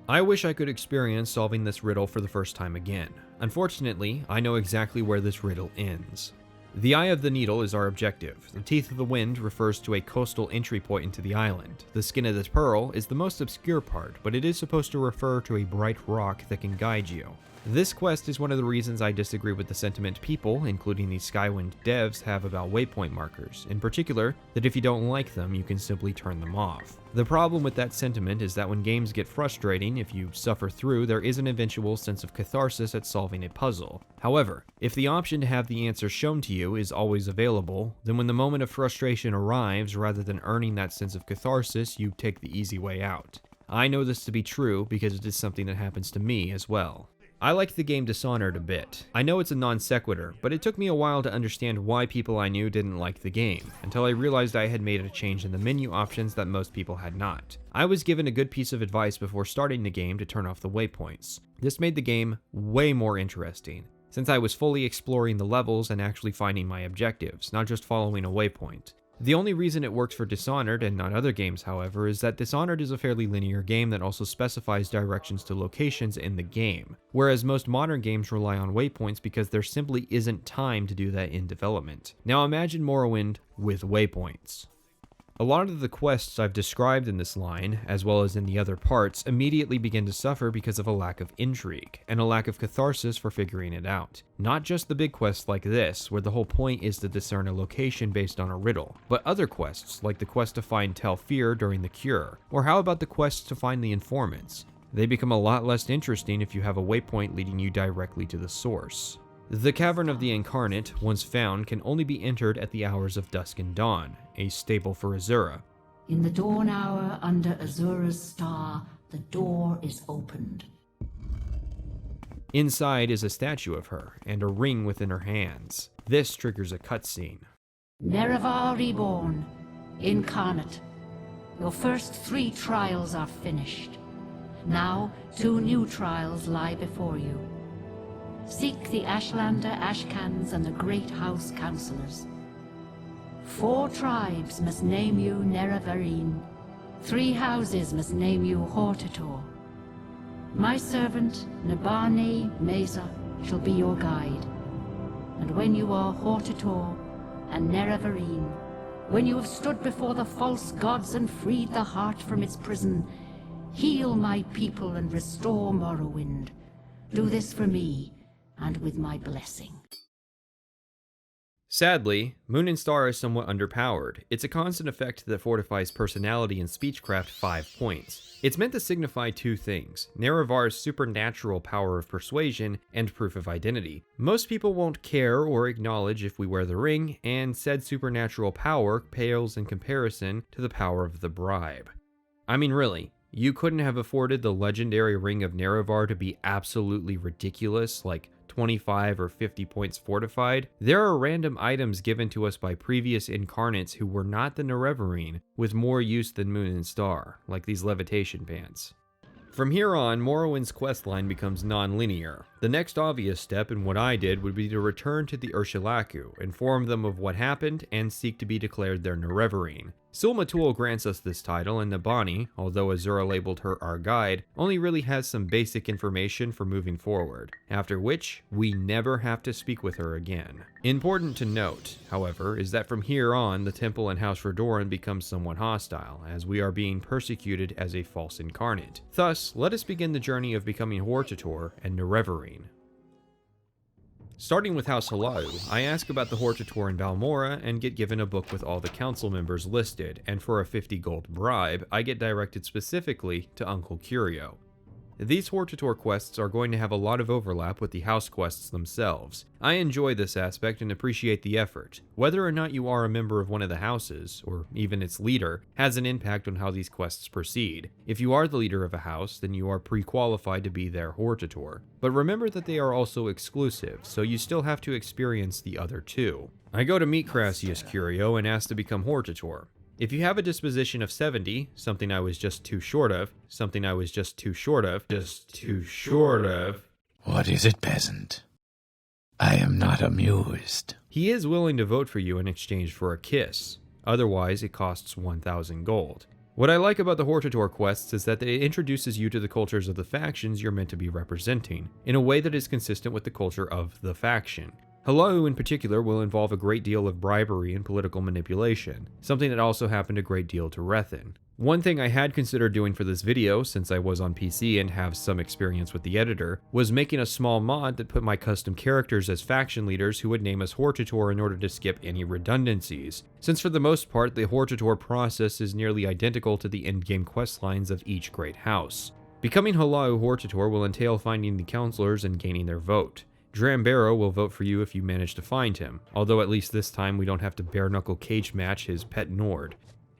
I wish I could experience solving this riddle for the first time again. Unfortunately, I know exactly where this riddle ends. The eye of the needle is our objective. The teeth of the wind refers to a coastal entry point into the island. The skin of the pearl is the most obscure part, but it is supposed to refer to a bright rock that can guide you. This quest is one of the reasons I disagree with the sentiment people, including the Skywind devs, have about waypoint markers, in particular, that if you don't like them, you can simply turn them off. The problem with that sentiment is that when games get frustrating, if you suffer through, there is an eventual sense of catharsis at solving a puzzle. However, if the option to have the answer shown to you is always available, then when the moment of frustration arrives, rather than earning that sense of catharsis, you take the easy way out. I know this to be true because it is something that happens to me as well. I like the game Dishonored a bit. I know it's a non sequitur, but it took me a while to understand why people I knew didn't like the game, until I realized I had made a change in the menu options that most people had not. I was given a good piece of advice before starting the game to turn off the waypoints. This made the game way more interesting, since I was fully exploring the levels and actually finding my objectives, not just following a waypoint. The only reason it works for Dishonored and not other games, however, is that Dishonored is a fairly linear game that also specifies directions to locations in the game, whereas most modern games rely on waypoints because there simply isn't time to do that in development. Now imagine Morrowind with waypoints. A lot of the quests I've described in this line, as well as in the other parts, immediately begin to suffer because of a lack of intrigue, and a lack of catharsis for figuring it out. Not just the big quests like this, where the whole point is to discern a location based on a riddle, but other quests, like the quest to find Fyr during the Cure, or how about the quests to find the informants? They become a lot less interesting if you have a waypoint leading you directly to the source. The Cavern of the Incarnate, once found, can only be entered at the hours of dusk and dawn, a staple for Azura. In the dawn hour under Azura's star, the door is opened. Inside is a statue of her, and a ring within her hands. This triggers a cutscene. Nerevar reborn, incarnate. Your first 3 trials are finished. Now 2 new trials lie before you. Seek the Ashlander Ashcans and the Great House Councillors. 4 tribes must name you Nerevarine. 3 houses must name you Hortator. My servant, Nibani Maesa, shall be your guide. And when you are Hortator and Nerevarine, when you have stood before the false gods and freed the heart from its prison, heal my people and restore Morrowind. Do this for me, and with my blessing. Sadly, Moon and Star is somewhat underpowered. It's a constant effect that fortifies personality and speechcraft 5 points. It's meant to signify 2 things: Nerevar's supernatural power of persuasion and proof of identity. Most people won't care or acknowledge if we wear the ring, and said supernatural power pales in comparison to the power of the bribe. I mean, really, you couldn't have afforded the legendary Ring of Nerevar to be absolutely ridiculous, like 25 or 50 points fortified? There are random items given to us by previous incarnates who were not the Nerevarine, with more use than Moon and Star, like these levitation pants. From here on, Morrowind's questline becomes non-linear. The next obvious step in what I did would be to return to the Urshilaku, inform them of what happened, and seek to be declared their Nerevarine. Sul-Matul grants us this title, and Nibani, although Azura labeled her our guide, only really has some basic information for moving forward, after which we never have to speak with her again. Important to note, however, is that from here on, the temple and House Redoran become somewhat hostile, as we are being persecuted as a false incarnate. Thus, let us begin the journey of becoming Hortator and Nerevarine. Starting with House Halau, I ask about the Hortator in Balmora and get given a book with all the council members listed, and for a 50 gold bribe, I get directed specifically to Uncle Curio. These Hortator quests are going to have a lot of overlap with the house quests themselves. I enjoy this aspect and appreciate the effort. Whether or not you are a member of one of the houses, or even its leader, has an impact on how these quests proceed. If you are the leader of a house, then you are pre-qualified to be their Hortator. But remember that they are also exclusive, so you still have to experience the other two. I go to meet Caius Curio and ask to become Hortator. If you have a disposition of 70, something I was just too short of, What is it, peasant? I am not amused. He is willing to vote for you in exchange for a kiss. Otherwise, it costs 1,000 gold. What I like about the Hortator quests is that it introduces you to the cultures of the factions you're meant to be representing, in a way that is consistent with the culture of the faction. Hello in particular will involve a great deal of bribery and political manipulation, something that also happened a great deal to Rethin. One thing I had considered doing for this video, since I was on PC and have some experience with the editor, was making a small mod that put my custom characters as faction leaders who would name us Hortator in order to skip any redundancies, since for the most part the Hortator process is nearly identical to the endgame questlines of each great house. Becoming Hello Hortator will entail finding the counselors and gaining their vote. Drambero will vote for you if you manage to find him, although at least this time we don't have to bare-knuckle cage match his pet Nord.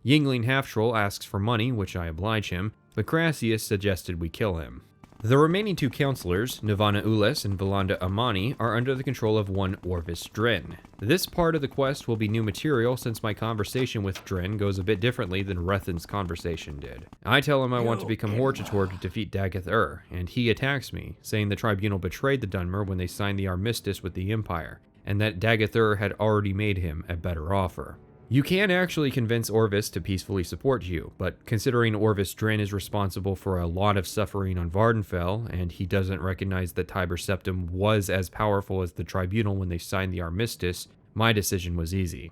Yingling Half-Troll asks for money, which I oblige him, but Caius suggested we kill him. The remaining two counselors, Navana Ules and Valanda Amani, are under the control of one Orvis Dren. This part of the quest will be new material since my conversation with Dren goes a bit differently than Rethin's conversation did. I tell him I want to become Hortator to defeat Dagoth Ur, and he attacks me, saying the tribunal betrayed the Dunmer when they signed the armistice with the Empire, and that Dagoth Ur had already made him a better offer. You can actually convince Orvis to peacefully support you, but considering Orvis Dren is responsible for a lot of suffering on Vardenfell, and he doesn't recognize that Tiber Septim was as powerful as the Tribunal when they signed the armistice, my decision was easy.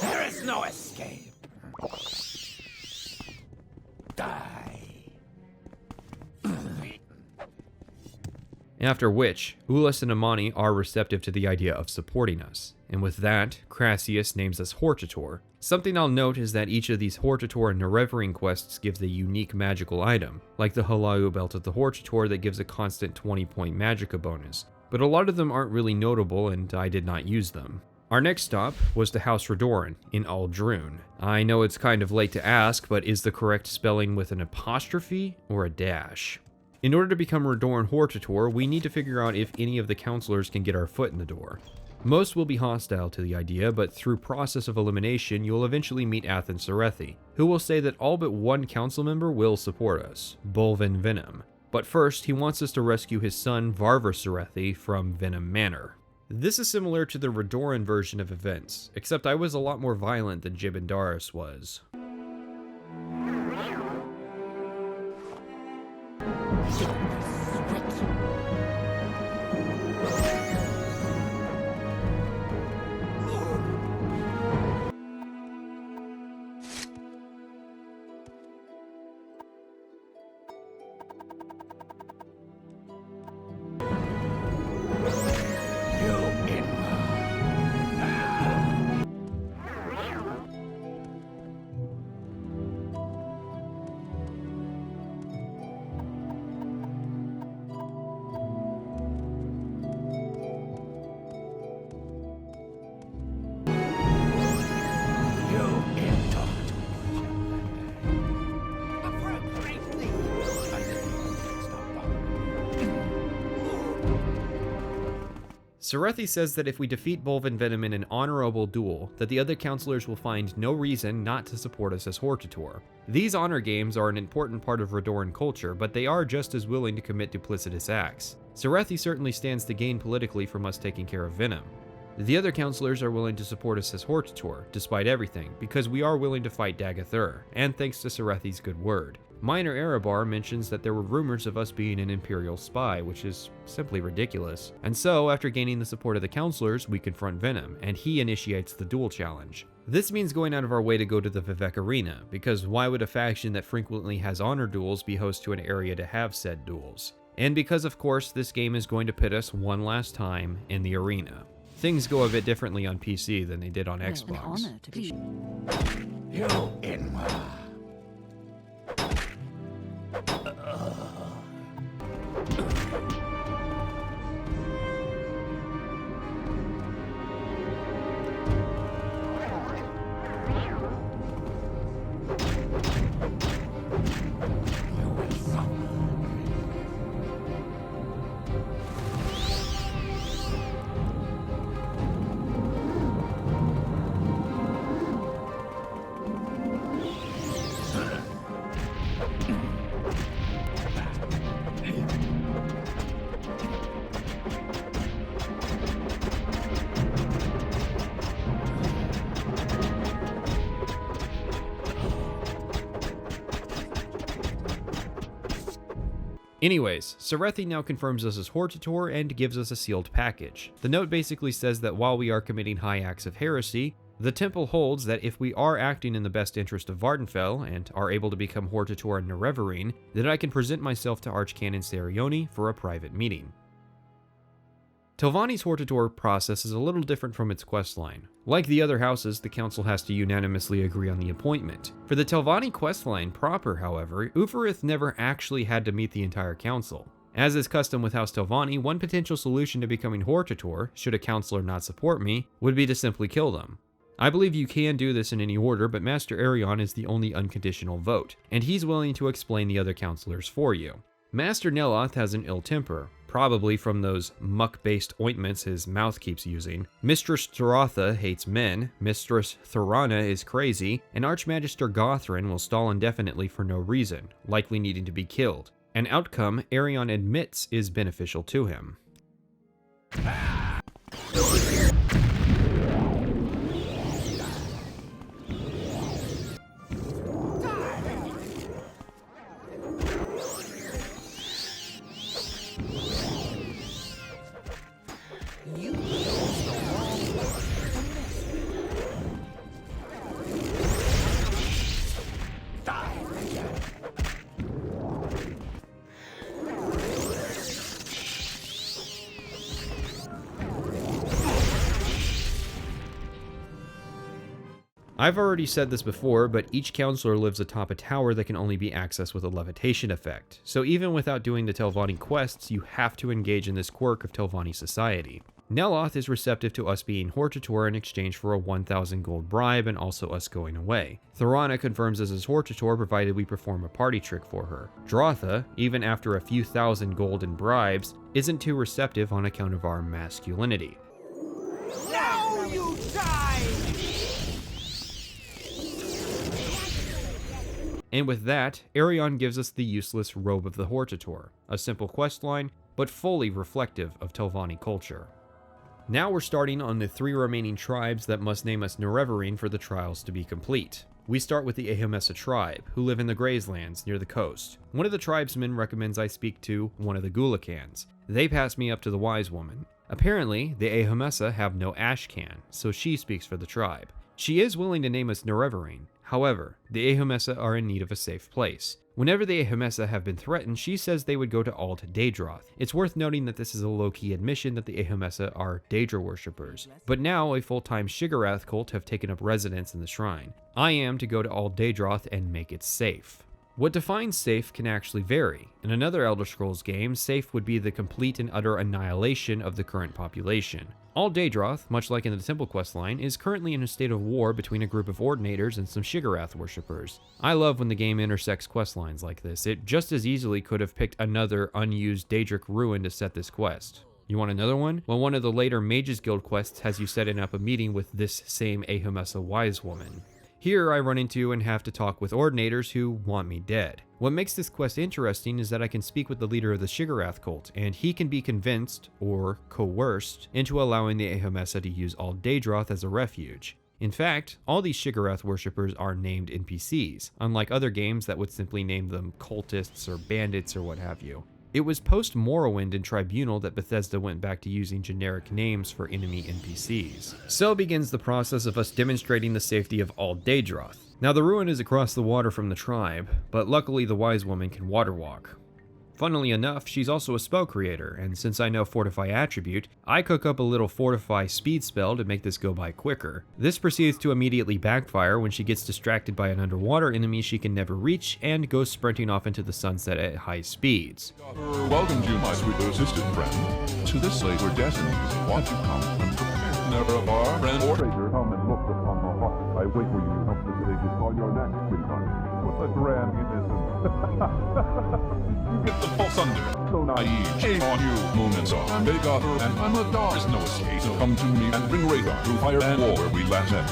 There is no escape. Die. After which, Ulas and Amani are receptive to the idea of supporting us, and with that, Caius names us Hortator. Something I'll note is that each of these Hortator and Nerevarine quests gives a unique magical item, like the Halau Belt of the Hortator that gives a constant 20-point magicka bonus, but a lot of them aren't really notable and I did not use them. Our next stop was to House Redoran in Aldrune. I know it's kind of late to ask, but is the correct spelling with an apostrophe or a dash? In order to become Redoran Hortator, we need to figure out if any of the counselors can get our foot in the door. Most will be hostile to the idea, but through process of elimination, you'll eventually meet Athen Serethi, who will say that all but one council member will support us, Bolvin Venom. But first, he wants us to rescue his son, Varver Serethi, from Venom Manor. This is similar to the Redoran version of events, except I was a lot more violent than Jibindaris was. Serethi says that if we defeat Bolvin Venom in an honorable duel, that the other counselors will find no reason not to support us as Hortator. These honor games are an important part of Redoran culture, but they are just as willing to commit duplicitous acts. Serethi certainly stands to gain politically from us taking care of Venom. The other counselors are willing to support us as Hortator, despite everything, because we are willing to fight Dagoth Ur, and thanks to Serethi's good word. Minor Erebar mentions that there were rumors of us being an Imperial spy, which is simply ridiculous. And so, after gaining the support of the counselors, we confront Venom, and he initiates the duel challenge. This means going out of our way to go to the Vivec arena, because why would a faction that frequently has honor duels be host to an area to have said duels? And because of course this game is going to pit us one last time in the arena. Things go a bit differently on PC than they did on Xbox. An honor to be... Anyways, Serethi now confirms us as Hortator and gives us a sealed package. The note basically says that while we are committing high acts of heresy, the temple holds that if we are acting in the best interest of Vvardenfell and are able to become Hortator and Nerevarine, then I can present myself to Archcanon Sarioni for a private meeting. Telvanni's Hortator process is a little different from its questline. Like the other houses, the council has to unanimously agree on the appointment. For the Telvanni questline proper, however, Uferith never actually had to meet the entire council. As is custom with House Telvanni, one potential solution to becoming Hortator, should a councilor not support me, would be to simply kill them. I believe you can do this in any order, but Master Arion is the only unconditional vote, and he's willing to explain the other councilors for you. Master Neloth has an ill temper, probably from those muck-based ointments his mouth keeps using. Mistress Taratha hates men, Mistress Thorana is crazy, and Archmagister Gothrin will stall indefinitely for no reason, likely needing to be killed. An outcome Arion admits is beneficial to him. I've already said this before, but each counselor lives atop a tower that can only be accessed with a levitation effect, so even without doing the Telvanni quests, you have to engage in this quirk of Telvanni society. Neloth is receptive to us being Hortator in exchange for a 1,000 gold bribe and also us going away. Thorana confirms us as Hortator provided we perform a party trick for her. Drotha, even after a few thousand gold in bribes, isn't too receptive on account of our masculinity. Now you die! And with that, Arion gives us the useless Robe of the Hortator, a simple questline, but fully reflective of Telvanni culture. Now we're starting on the 3 remaining tribes that must name us Nerevarine for the trials to be complete. We start with the Ahomesa tribe, who live in the Grazelands near the coast. One of the tribesmen recommends I speak to one of the Gulakans. They pass me up to the wise woman. Apparently, the Ahomesa have no Ashcan, so she speaks for the tribe. She is willing to name us Nerevarine. However, the Ahomesa are in need of a safe place. Whenever the Ahomesa have been threatened, she says they would go to Alt Daedroth. It's worth noting that this is a low-key admission that the Ahomesa are Daedra worshippers, but now a full-time Shiggarath cult have taken up residence in the shrine. I am to go to Alt Daedroth and make it safe. What defines safe can actually vary. In another Elder Scrolls game, safe would be the complete and utter annihilation of the current population. Alt Daedroth, much like in the Temple questline, is currently in a state of war between a group of Ordinators and some Shiggarath worshippers. I love when the game intersects questlines like this. It just as easily could have picked another unused Daedric ruin to set this quest. You want another one? Well, one of the later Mages Guild quests has you setting up a meeting with this same Ahomesa wise woman. Here I run into and have to talk with Ordinators who want me dead. What makes this quest interesting is that I can speak with the leader of the Shiggarath cult, and he can be convinced, or coerced, into allowing the Ahomesa to use Alt Daedroth as a refuge. In fact, all these Shiggarath worshippers are named NPCs, unlike other games that would simply name them cultists or bandits or what have you. It was post-Morrowind and Tribunal that Bethesda went back to using generic names for enemy NPCs. So begins the process of us demonstrating the safety of Alt Daedroth. Now the ruin is across the water from the tribe, but luckily the wise woman can water walk. Funnily enough, she's also a spell creator, and since I know Fortify attribute, I cook up a little Fortify speed spell to make this go by quicker. This proceeds to immediately backfire when she gets distracted by an underwater enemy she can never reach and goes sprinting off into the sunset at high speeds. Welcome to my sweet assistant friend. To this later destinies, want to come and prepare. Nerevarine and Hortator, come and look upon the hawk. I wait for you to help the sages on your neck, sweetheart. What a grand innocence. You get the pulse under. So naive. Shame on you, Moonensong. I'm Dagoth Ur, and I'm a dog. There's no escape. So come to me and bring Radar through fire and war where we last met.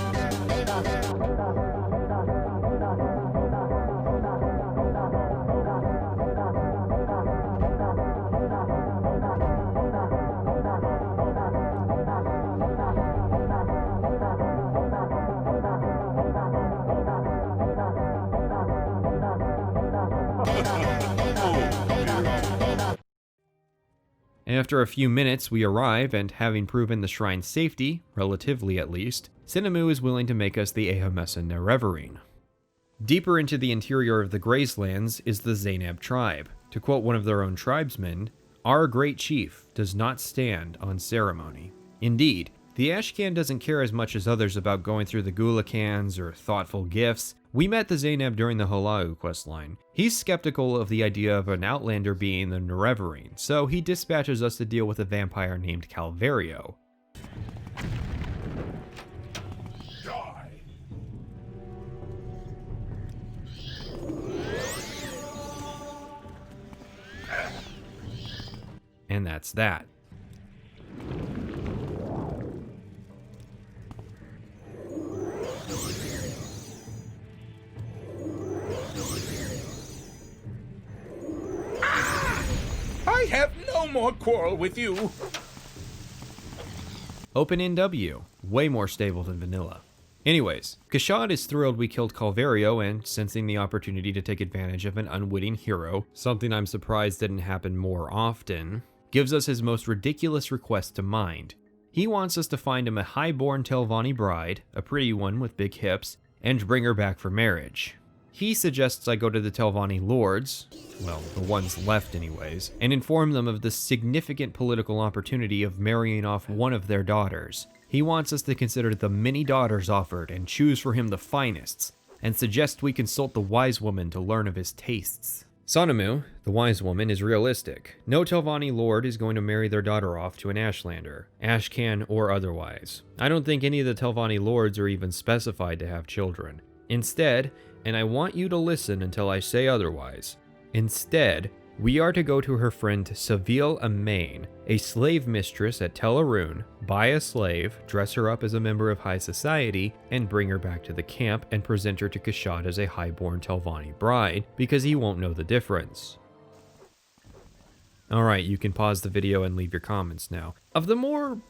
After a few minutes, we arrive, and having proven the shrine's safety, relatively at least, Sinemu is willing to make us the Ahomessa Nerevarine. Deeper into the interior of the Gracelands is the Zainab tribe. To quote one of their own tribesmen, "Our great chief does not stand on ceremony." Indeed, the Ashcan doesn't care as much as others about going through the Gulakans or thoughtful gifts. We met the Zainab during the Holau questline. He's skeptical of the idea of an outlander being the Nerevarine, so he dispatches us to deal with a vampire named Calvario. Die. And that's that. I have no more quarrel with you. Open NW, way more stable than vanilla. Anyways, Kashad is thrilled we killed Calvario, and sensing the opportunity to take advantage of an unwitting hero, something I'm surprised didn't happen more often, gives us his most ridiculous request to mind. He wants us to find him a highborn Telvanni bride, a pretty one with big hips, and bring her back for marriage. He suggests I go to the Telvanni lords, well, the ones left anyways, and inform them of the significant political opportunity of marrying off one of their daughters. He wants us to consider the many daughters offered and choose for him the finest, and suggests we consult the wise woman to learn of his tastes. Sonamu, the wise woman, is realistic. No Telvanni lord is going to marry their daughter off to an Ashlander, Ashcan or otherwise. I don't think any of the Telvanni lords are even specified to have children. Instead, and I want you to listen until I say otherwise, instead, we are to go to her friend Seville Amain, a slave mistress at Tel Arun, buy a slave, dress her up as a member of high society, and bring her back to the camp and present her to Kashad as a highborn Telvanni bride, because he won't know the difference. Alright, you can pause the video and leave your comments now. Of the more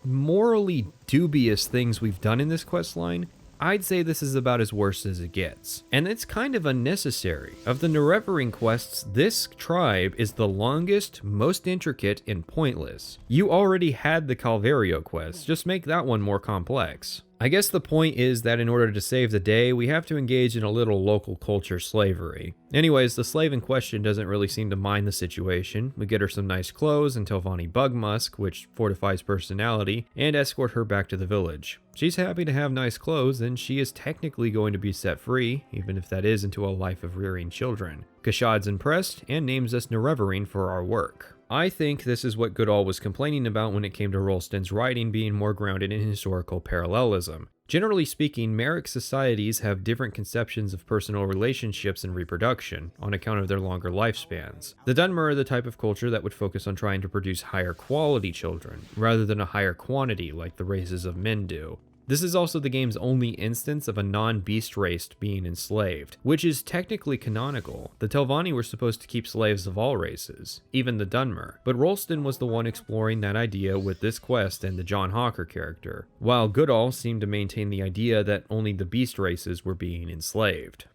morally dubious things we've done in this questline, I'd say this is about as worse as it gets. And it's kind of unnecessary. Of the Nerevarine quests, this tribe is the longest, most intricate, and pointless. You already had the Calvario quest, just make that one more complex. I guess the point is that in order to save the day, we have to engage in a little local culture slavery. Anyways, the slave in question doesn't really seem to mind the situation. We get her some nice clothes and Telvanni bug musk, which fortifies personality, and escort her back to the village. She's happy to have nice clothes, and she is technically going to be set free, even if that is into a life of rearing children. Kashad's impressed, and names us Nerevarine for our work. I think this is what Goodall was complaining about when it came to Rolston's writing being more grounded in historical parallelism. Generally speaking, Merrick societies have different conceptions of personal relationships and reproduction, on account of their longer lifespans. The Dunmer are the type of culture that would focus on trying to produce higher quality children, rather than a higher quantity like the races of men do. This is also the game's only instance of a non-beast race being enslaved, which is technically canonical. The Telvanni were supposed to keep slaves of all races, even the Dunmer, but Rolston was the one exploring that idea with this quest and the John Hawker character, while Goodall seemed to maintain the idea that only the beast races were being enslaved.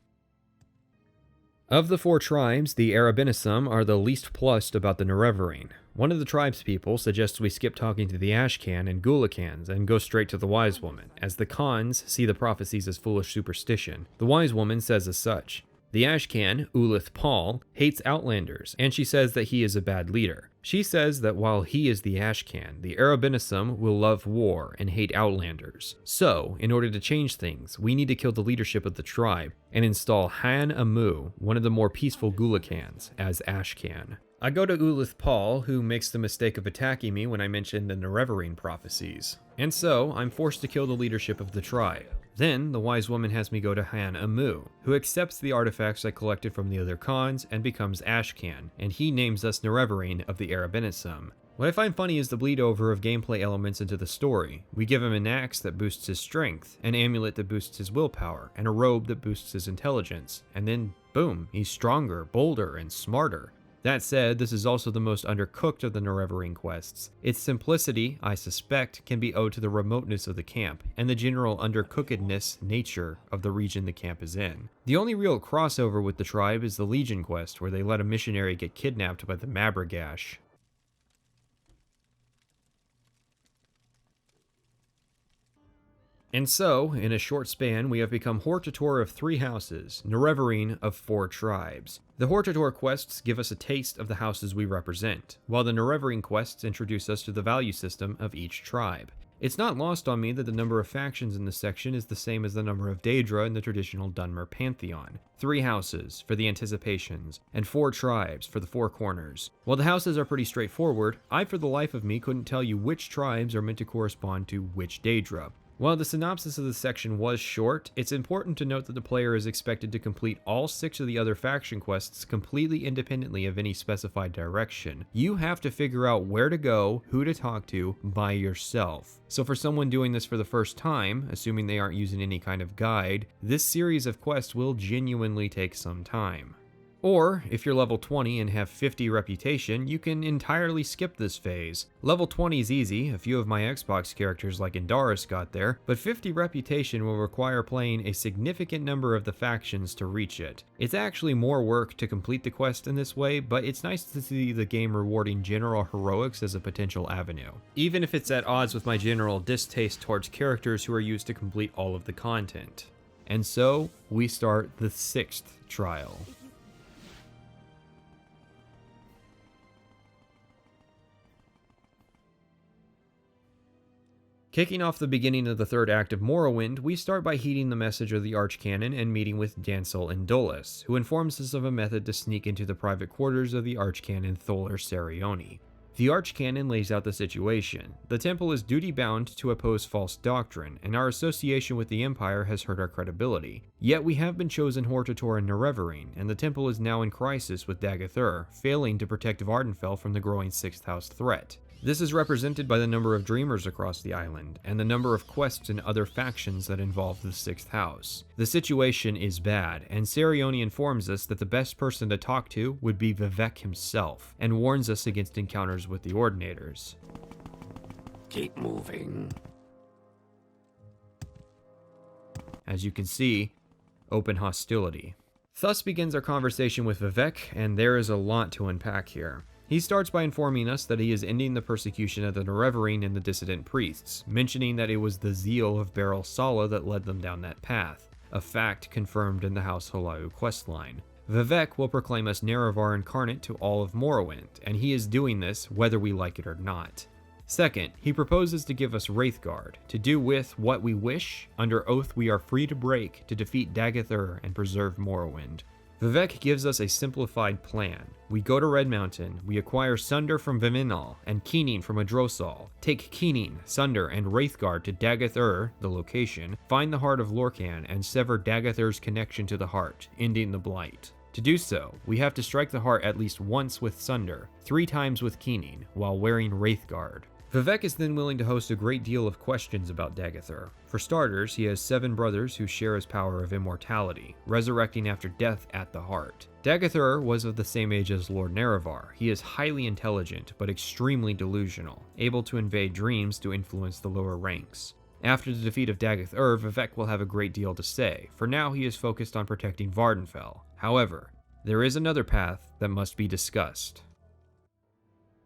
Of the four tribes, the Arabinisum are the least plussed about the Nerevarine. One of the tribespeople suggests we skip talking to the Ashcan and Gulakans and go straight to the Wise Woman, as the Khans see the prophecies as foolish superstition. The Wise Woman says as such. The Ashcan, Ulith Paul, hates Outlanders, and she says that he is a bad leader. She says that while he is the Ashcan, the Arabinisum will love war and hate Outlanders. So, in order to change things, we need to kill the leadership of the tribe and install Han Amu, one of the more peaceful Gulakans, as Ashcan. I go to Ulith Paul, who makes the mistake of attacking me when I mention the Nerevarine prophecies. And so, I'm forced to kill the leadership of the tribe. Then, the wise woman has me go to Han Amu, who accepts the artifacts I collected from the other Khans and becomes Ashcan, and he names us Nerevarine of the Arabinisum. What I find funny is the bleed over of gameplay elements into the story. We give him an axe that boosts his strength, an amulet that boosts his willpower, and a robe that boosts his intelligence, and then, boom, he's stronger, bolder, and smarter. That said, this is also the most undercooked of the Nerevarine quests. Its simplicity, I suspect, can be owed to the remoteness of the camp, and the general undercookedness nature of the region the camp is in. The only real crossover with the tribe is the Legion quest, where they let a missionary get kidnapped by the Mabragash. And so, in a short span, we have become Hortator of 3 houses, Nerevarine of 4 tribes. The Hortator quests give us a taste of the houses we represent, while the Nerevarine quests introduce us to the value system of each tribe. It's not lost on me that the number of factions in this section is the same as the number of Daedra in the traditional Dunmer pantheon. 3 houses for the anticipations, and 4 tribes for the 4 corners. While the houses are pretty straightforward, I for the life of me couldn't tell you which tribes are meant to correspond to which Daedra. While the synopsis of this section was short, it's important to note that the player is expected to complete all 6 of the other faction quests completely independently of any specified direction. You have to figure out where to go, who to talk to, by yourself. So for someone doing this for the first time, assuming they aren't using any kind of guide, this series of quests will genuinely take some time. Or, if you're level 20 and have 50 reputation, you can entirely skip this phase. Level 20 is easy, a few of my Xbox characters like Indaris got there, but 50 reputation will require playing a significant number of the factions to reach it. It's actually more work to complete the quest in this way, but it's nice to see the game rewarding general heroics as a potential avenue, even if it's at odds with my general distaste towards characters who are used to complete all of the content. And so, we start the 6th trial. Kicking off the beginning of the 3rd act of Morrowind, we start by heeding the message of the Archcanon and meeting with Dancel and Dolus, who informs us of a method to sneak into the private quarters of the Archcanon Tholer Sarioni. The Archcanon lays out the situation. The temple is duty-bound to oppose false doctrine, and our association with the Empire has hurt our credibility. Yet we have been chosen Hortator and Nerevarine, and the temple is now in crisis with Dagoth Ur, failing to protect Vvardenfell from the growing 6th house threat. This is represented by the number of dreamers across the island, and the number of quests and other factions that involve the 6th house. The situation is bad, and Sarioni informs us that the best person to talk to would be Vivec himself, and warns us against encounters with the Ordinators. Keep moving. As you can see, open hostility. Thus begins our conversation with Vivec, and there is a lot to unpack here. He starts by informing us that he is ending the persecution of the Nerevarine and the dissident priests, mentioning that it was the zeal of Beryl Sala that led them down that path, a fact confirmed in the House Holau questline. Vivec will proclaim us Nerevar incarnate to all of Morrowind, and he is doing this whether we like it or not. Second, he proposes to give us Wraithguard, to do with what we wish. Under oath we are free to break to defeat Dagoth Ur and preserve Morrowind. Vivec gives us a simplified plan. We go to Red Mountain, we acquire Sunder from Viminal and Keening from Adrosal, take Keening, Sunder, and Wraithguard to Dagoth Ur, the location, find the heart of Lorkhan, and sever Dagoth Ur's connection to the heart, ending the Blight. To do so, we have to strike the heart at least once with Sunder, 3 times with Keening, while wearing Wraithguard. Vivec is then willing to host a great deal of questions about Dagoth Ur. For starters, he has 7 brothers who share his power of immortality, resurrecting after death at the heart. Dagoth Ur was of the same age as Lord Nerevar. He is highly intelligent, but extremely delusional, able to invade dreams to influence the lower ranks. After the defeat of Dagoth Ur, Vivec will have a great deal to say. For now, he is focused on protecting Vvardenfell. However, there is another path that must be discussed.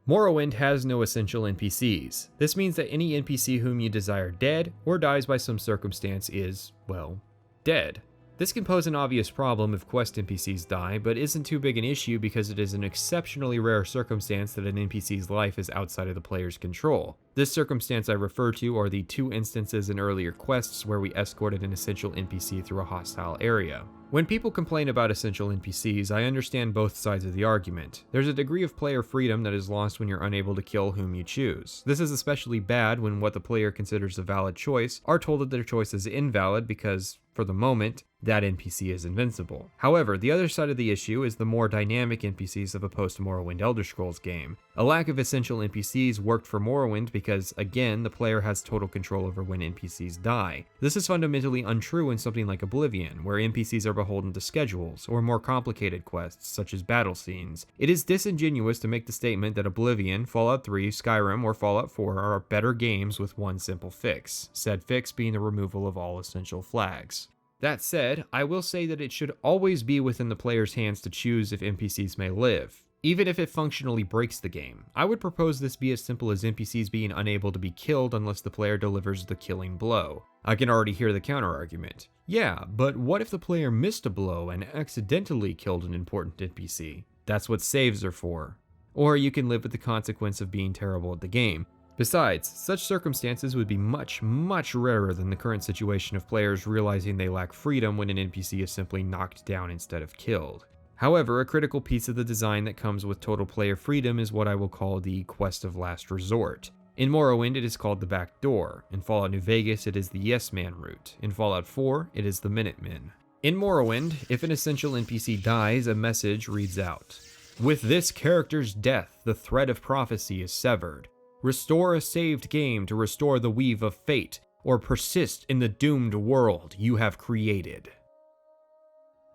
Morrowind has no essential NPCs. This means that any NPC whom you desire dead or dies by some circumstance is, well, dead. This can pose an obvious problem if quest NPCs die, but isn't too big an issue because it is an exceptionally rare circumstance that an NPC's life is outside of the player's control. This circumstance I refer to are the 2 instances in earlier quests where we escorted an essential NPC through a hostile area. When people complain about essential NPCs, I understand both sides of the argument. There's a degree of player freedom that is lost when you're unable to kill whom you choose. This is especially bad when what the player considers a valid choice are told that their choice is invalid because, for the moment, that NPC is invincible. However, the other side of the issue is the more dynamic NPCs of a post-Morrowind Elder Scrolls game. A lack of essential NPCs worked for Morrowind because, again, the player has total control over when NPCs die. This is fundamentally untrue in something like Oblivion, where NPCs are beholden to schedules, or more complicated quests, such as battle scenes. It is disingenuous to make the statement that Oblivion, Fallout 3, Skyrim, or Fallout 4 are better games with one simple fix, said fix being the removal of all essential flags. That said, I will say that it should always be within the player's hands to choose if NPCs may live. even if it functionally breaks the game. I would propose this be as simple as NPCs being unable to be killed unless the player delivers the killing blow. I can already hear the counter-argument. Yeah, but what if the player missed a blow and accidentally killed an important NPC? That's what saves are for. Or you can live with the consequence of being terrible at the game. Besides, such circumstances would be much, much rarer than the current situation of players realizing they lack freedom when an NPC is simply knocked down instead of killed. However, a critical piece of the design that comes with total player freedom is what I will call the Quest of Last Resort. In Morrowind, it is called the Back Door. In Fallout New Vegas, it is the Yes Man route. In Fallout 4, it is the Minutemen. In Morrowind, if an essential NPC dies, a message reads out. With this character's death, the thread of prophecy is severed. Restore a saved game to restore the weave of fate, or persist in the doomed world you have created.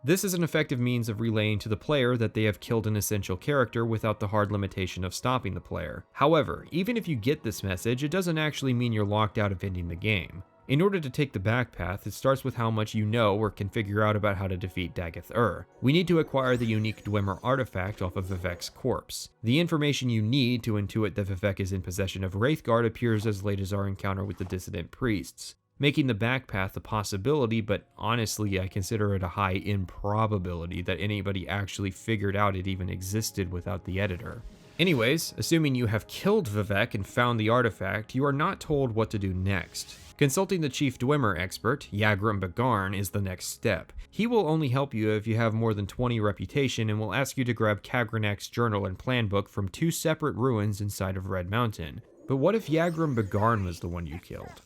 This is an effective means of relaying to the player that they have killed an essential character without the hard limitation of stopping the player. However, even if you get this message, it doesn't actually mean you're locked out of ending the game. In order to take the back path, it starts with how much you know or can figure out about how to defeat Dagoth Ur. We need to acquire the unique Dwemer artifact off of Vivec's corpse. The information you need to intuit that Vivec is in possession of Wraithguard appears as late as our encounter with the dissident priests, making the back path a possibility, but honestly I consider it a high improbability that anybody actually figured out it even existed without the editor. Anyways, assuming you have killed Vivec and found the artifact, you are not told what to do next. Consulting the chief Dwemer expert, Yagrum Bagarn, is the next step. He will only help you if you have more than 20 reputation and will ask you to grab Kagranak's journal and plan book from 2 separate ruins inside of Red Mountain. But what if Yagrum Bagarn was the one you killed?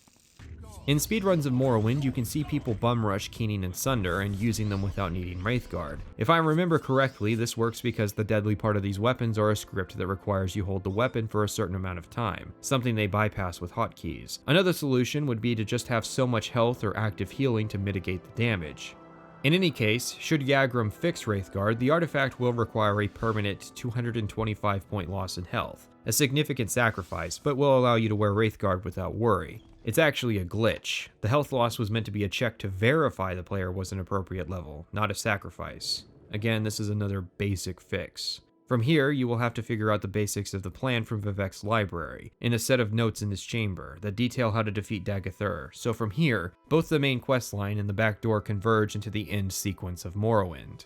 In speedruns of Morrowind, you can see people bum rush Keening and Sunder and using them without needing Wraithguard. If I remember correctly, this works because the deadly part of these weapons are a script that requires you hold the weapon for a certain amount of time, something they bypass with hotkeys. Another solution would be to just have so much health or active healing to mitigate the damage. In any case, should Yagrum fix Wraithguard, the artifact will require a permanent 225 point loss in health, a significant sacrifice, but will allow you to wear Wraithguard without worry. It's actually a glitch. The health loss was meant to be a check to verify the player was an appropriate level, not a sacrifice. Again, this is another basic fix. From here, you will have to figure out the basics of the plan from Vivec's library, in a set of notes in this chamber, that detail how to defeat Dagoth Ur. So from here, both the main questline and the back door converge into the end sequence of Morrowind.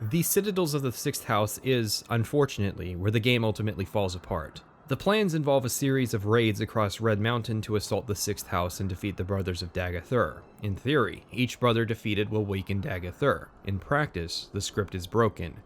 The Citadels of the Sixth House is, unfortunately, where the game ultimately falls apart. The plans involve a series of raids across Red Mountain to assault the Sixth House and defeat the brothers of Dagoth Ur. In theory, each brother defeated will weaken Dagoth Ur. In practice, the script is broken.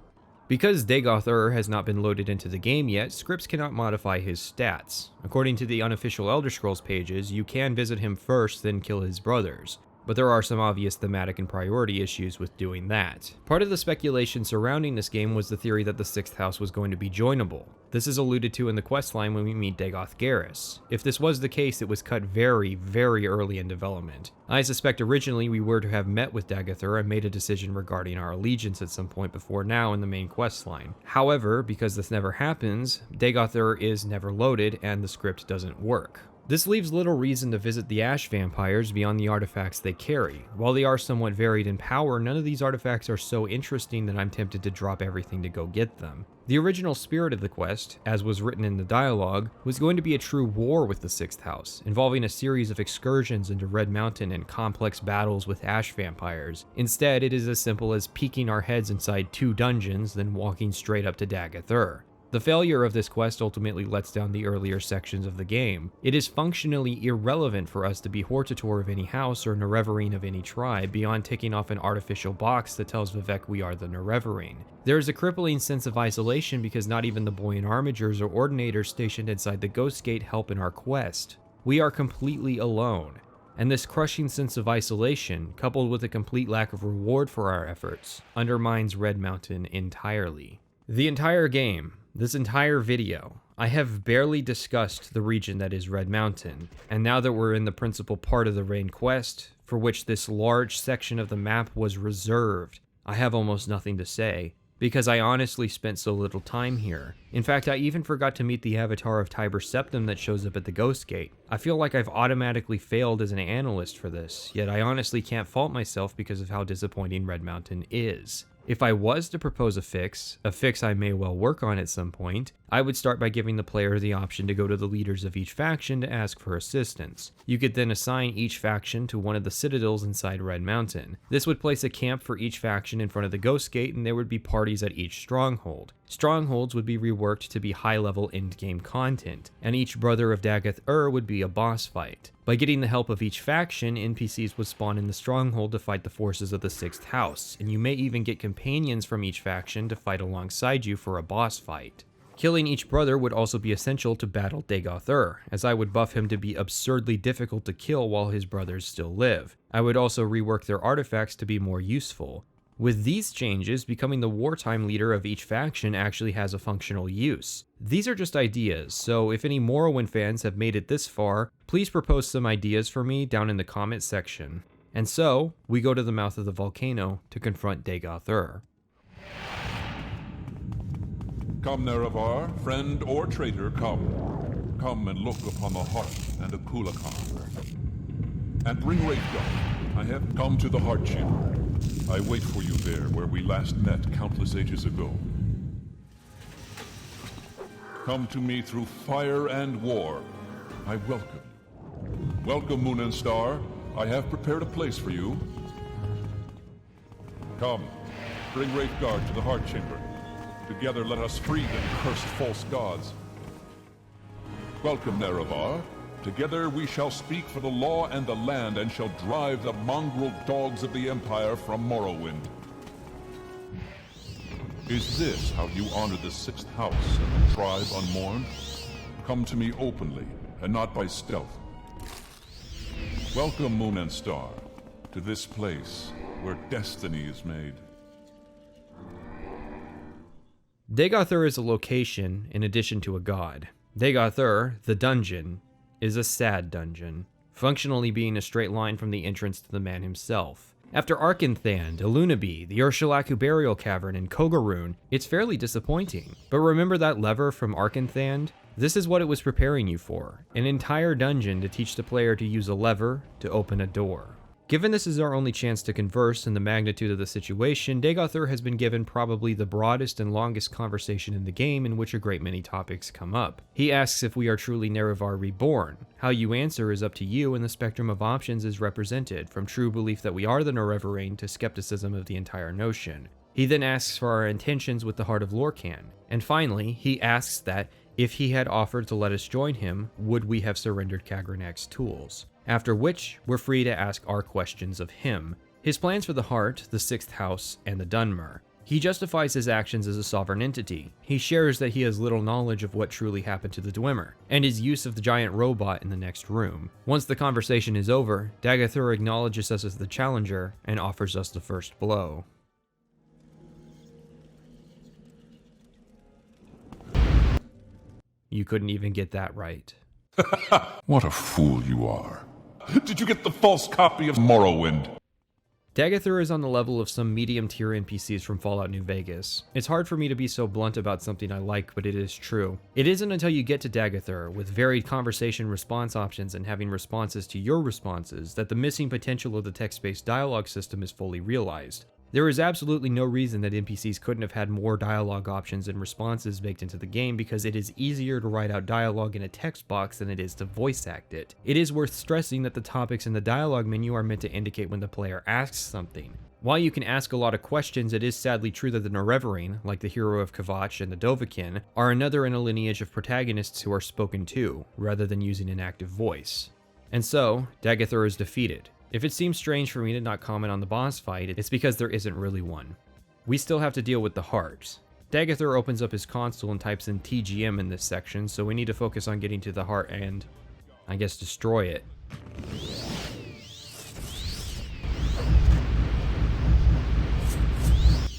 Because Dagoth Ur has not been loaded into the game yet, scripts cannot modify his stats. According to the unofficial Elder Scrolls pages, you can visit him first, then kill his brothers. But there are some obvious thematic and priority issues with doing that. Part of the speculation surrounding this game was the theory that the Sixth House was going to be joinable. This is alluded to in the questline when we meet Dagoth Garrus. If this was the case, it was cut very, very early in development. I suspect originally we were to have met with Dagoth Ur and made a decision regarding our allegiance at some point before now in the main questline. However, because this never happens, Dagoth Ur is never loaded and the script doesn't work. This leaves little reason to visit the Ash Vampires beyond the artifacts they carry. While they are somewhat varied in power, none of these artifacts are so interesting that I'm tempted to drop everything to go get them. The original spirit of the quest, as was written in the dialogue, was going to be a true war with the Sixth House, involving a series of excursions into Red Mountain and complex battles with Ash Vampires. Instead, it is as simple as peeking our heads inside 2 dungeons, then walking straight up to Dagoth Ur. The failure of this quest ultimately lets down the earlier sections of the game. It is functionally irrelevant for us to be Hortator of any house or Nerevarine of any tribe beyond ticking off an artificial box that tells Vivec we are the Nerevarine. There is a crippling sense of isolation because not even the Buoyant Armigers or Ordinators stationed inside the Ghost Gate help in our quest. We are completely alone. And this crushing sense of isolation, coupled with a complete lack of reward for our efforts, undermines Red Mountain entirely. The entire game, this entire video, I have barely discussed the region that is Red Mountain, and now that we're in the principal part of the main quest, for which this large section of the map was reserved, I have almost nothing to say, because I honestly spent so little time here. In fact, I even forgot to meet the avatar of Tiber Septim that shows up at the Ghost Gate. I feel like I've automatically failed as an analyst for this, yet I honestly can't fault myself because of how disappointing Red Mountain is. If I was to propose a fix I may well work on at some point, I would start by giving the player the option to go to the leaders of each faction to ask for assistance. You could then assign each faction to one of the citadels inside Red Mountain. This would place a camp for each faction in front of the Ghost Gate, and there would be parties at each stronghold. Strongholds would be reworked to be high-level endgame content, and each brother of Dagoth Ur would be a boss fight. By getting the help of each faction, NPCs would spawn in the stronghold to fight the forces of the 6th house, and you may even get companions from each faction to fight alongside you for a boss fight. Killing each brother would also be essential to battle Dagoth Ur, as I would buff him to be absurdly difficult to kill while his brothers still live. I would also rework their artifacts to be more useful. With these changes, becoming the wartime leader of each faction actually has a functional use. These are just ideas, so if any Morrowind fans have made it this far, please propose some ideas for me down in the comments section. And so, we go to the mouth of the volcano to confront Dagoth Ur. Come, Nerevar, friend or traitor, come. Come and look upon the hearth and the Urshilaku. And bring Wraithguard. I have come to the heart chamber. I wait for you there where we last met countless ages ago. Come to me through fire and war. I welcome you. Welcome, Moon and Star. I have prepared a place for you. Come, bring Wraithguard to the heart chamber. Together let us free them cursed false gods. Welcome, Nerevar. Together we shall speak for the law and the land, and shall drive the mongrel dogs of the Empire from Morrowind. Is this how you honor the 6th house and the tribe unmourned? Come to me openly, and not by stealth. Welcome, Moon and Star, to this place where destiny is made. Dagoth Ur is a location in addition to a god. Dagoth Ur, the dungeon, is a sad dungeon, functionally being a straight line from the entrance to the man himself. After Arkanthand, Alunaby, the Urshilaku Burial Cavern, and Kogarun, it's fairly disappointing. But remember that lever from Arkanthand? This is what it was preparing you for, an entire dungeon to teach the player to use a lever to open a door. Given this is our only chance to converse and the magnitude of the situation, Dagoth Ur has been given probably the broadest and longest conversation in the game, in which a great many topics come up. He asks if we are truly Nerevar reborn. How you answer is up to you, and the spectrum of options is represented, from true belief that we are the Nerevarine to skepticism of the entire notion. He then asks for our intentions with the Heart of Lorkhan. And finally, he asks that, if he had offered to let us join him, would we have surrendered Kagranak's tools? After which, we're free to ask our questions of him, his plans for the Heart, the 6th House, and the Dunmer. He justifies his actions as a sovereign entity. He shares that he has little knowledge of what truly happened to the Dwemer, and his use of the giant robot in the next room. Once the conversation is over, Dagoth Ur acknowledges us as the challenger and offers us the first blow. You couldn't even get that right. What a fool you are. Did you get the false copy of Morrowind? Dagoth Ur is on the level of some medium-tier NPCs from Fallout New Vegas. It's hard for me to be so blunt about something I like, but it is true. It isn't until you get to Dagoth Ur, with varied conversation response options and having responses to your responses, that the missing potential of the text-based dialogue system is fully realized. There is absolutely no reason that NPCs couldn't have had more dialogue options and responses baked into the game, because it is easier to write out dialogue in a text box than it is to voice act it. It is worth stressing that the topics in the dialogue menu are meant to indicate when the player asks something. While you can ask a lot of questions, it is sadly true that the Nerevarine, like the hero of Kvatch and the Dovahkiin, are another in a lineage of protagonists who are spoken to, rather than using an active voice. And so, Dagoth Ur is defeated. If it seems strange for me to not comment on the boss fight, it's because there isn't really one. We still have to deal with the Heart. Dagoth Ur opens up his console and types in TGM in this section, so we need to focus on getting to the Heart and, I guess, destroy it.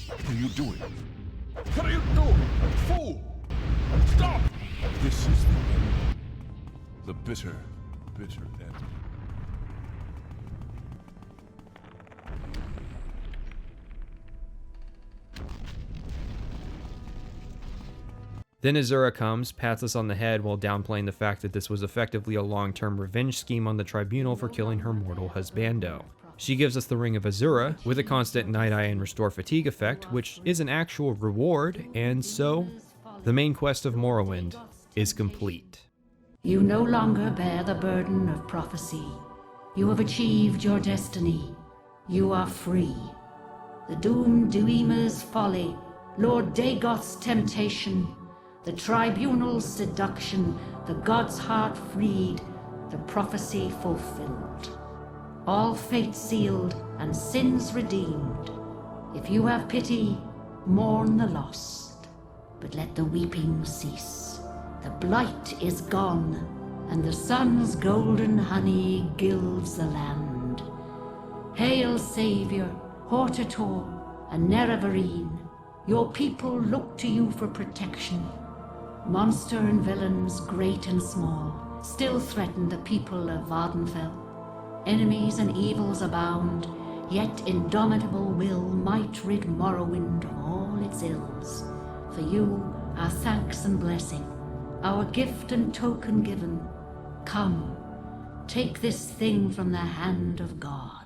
What are you doing? What are you doing? Fool! Stop! This is the end. The bitter, bitter end. Then Azura comes, pats us on the head while downplaying the fact that this was effectively a long-term revenge scheme on the Tribunal for killing her mortal husbando. She gives us the Ring of Azura with a constant Night Eye and Restore Fatigue effect, which is an actual reward, and so the main quest of Morrowind is complete. You no longer bear the burden of prophecy. You have achieved your destiny. You are free. The doomed Duima's folly, Lord Dagoth's temptation, the tribunal's seduction, the god's heart freed, the prophecy fulfilled. All fate sealed and sins redeemed. If you have pity, mourn the lost, but let the weeping cease. The blight is gone, and the sun's golden honey gilds the land. Hail, Savior, Hortator and Nerevarine. Your people look to you for protection. Monster and villains, great and small, still threaten the people of Vvardenfell. Enemies and evils abound, yet indomitable will might rid Morrowind of all its ills. For you, our thanks and blessing, our gift and token given. Come, take this thing from the hand of God.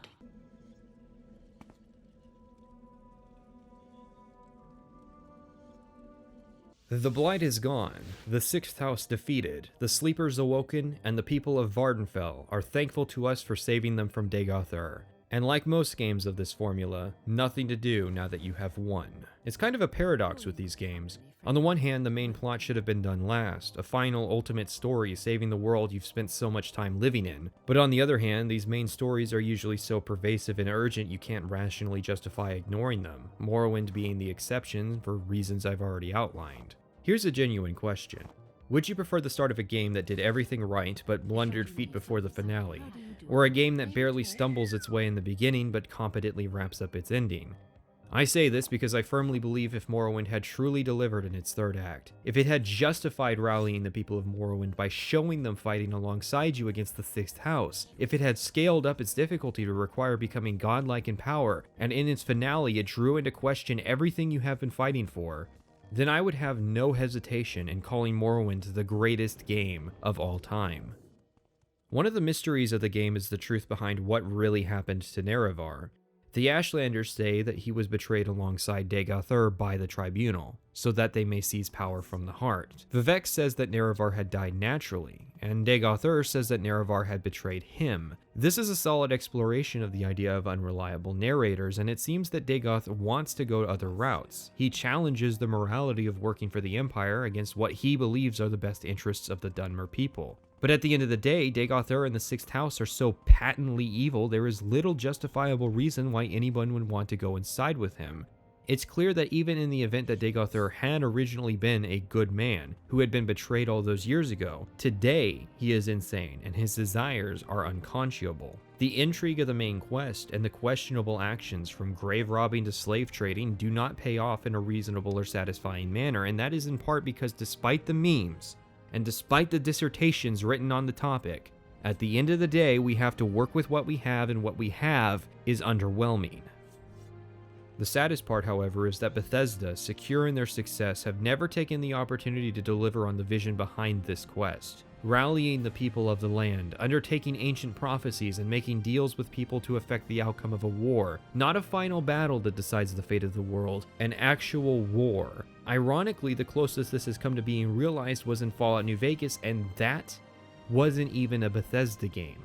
The Blight is gone, the Sixth House defeated, the Sleepers awoken, and the people of Vvardenfell are thankful to us for saving them from Dagoth Ur. And like most games of this formula, nothing to do now that you have won. It's kind of a paradox with these games. On the one hand, the main plot should have been done last, a final ultimate story saving the world you've spent so much time living in. But on the other hand, these main stories are usually so pervasive and urgent you can't rationally justify ignoring them, Morrowind being the exception for reasons I've already outlined. Here's a genuine question. Would you prefer the start of a game that did everything right but blundered feet before the finale, or a game that barely stumbles its way in the beginning but competently wraps up its ending? I say this because I firmly believe if Morrowind had truly delivered in its third act, if it had justified rallying the people of Morrowind by showing them fighting alongside you against the Sixth House, if it had scaled up its difficulty to require becoming godlike in power, and in its finale it drew into question everything you have been fighting for, then I would have no hesitation in calling Morrowind the greatest game of all time. One of the mysteries of the game is the truth behind what really happened to Nerevar. The Ashlanders say that he was betrayed alongside Dagoth Ur by the Tribunal, so that they may seize power from the heart. Vivec says that Nerevar had died naturally, and Dagoth Ur says that Nerevar had betrayed him. This is a solid exploration of the idea of unreliable narrators, and it seems that Dagoth wants to go other routes. He challenges the morality of working for the Empire against what he believes are the best interests of the Dunmer people. But at the end of the day, Dagoth Ur and the Sixth House are so patently evil, there is little justifiable reason why anyone would want to go and side with him. It's clear that even in the event that Dagoth Ur had originally been a good man, who had been betrayed all those years ago, today he is insane and his desires are unconscionable. The intrigue of the main quest and the questionable actions from grave robbing to slave trading do not pay off in a reasonable or satisfying manner, and that is in part because despite the memes, and despite the dissertations written on the topic, at the end of the day we have to work with what we have, and what we have is underwhelming. The saddest part, however, is that Bethesda, secure in their success, have never taken the opportunity to deliver on the vision behind this quest. Rallying the people of the land, undertaking ancient prophecies, and making deals with people to affect the outcome of a war. Not a final battle that decides the fate of the world, an actual war. Ironically, the closest this has come to being realized was in Fallout New Vegas, and that wasn't even a Bethesda game.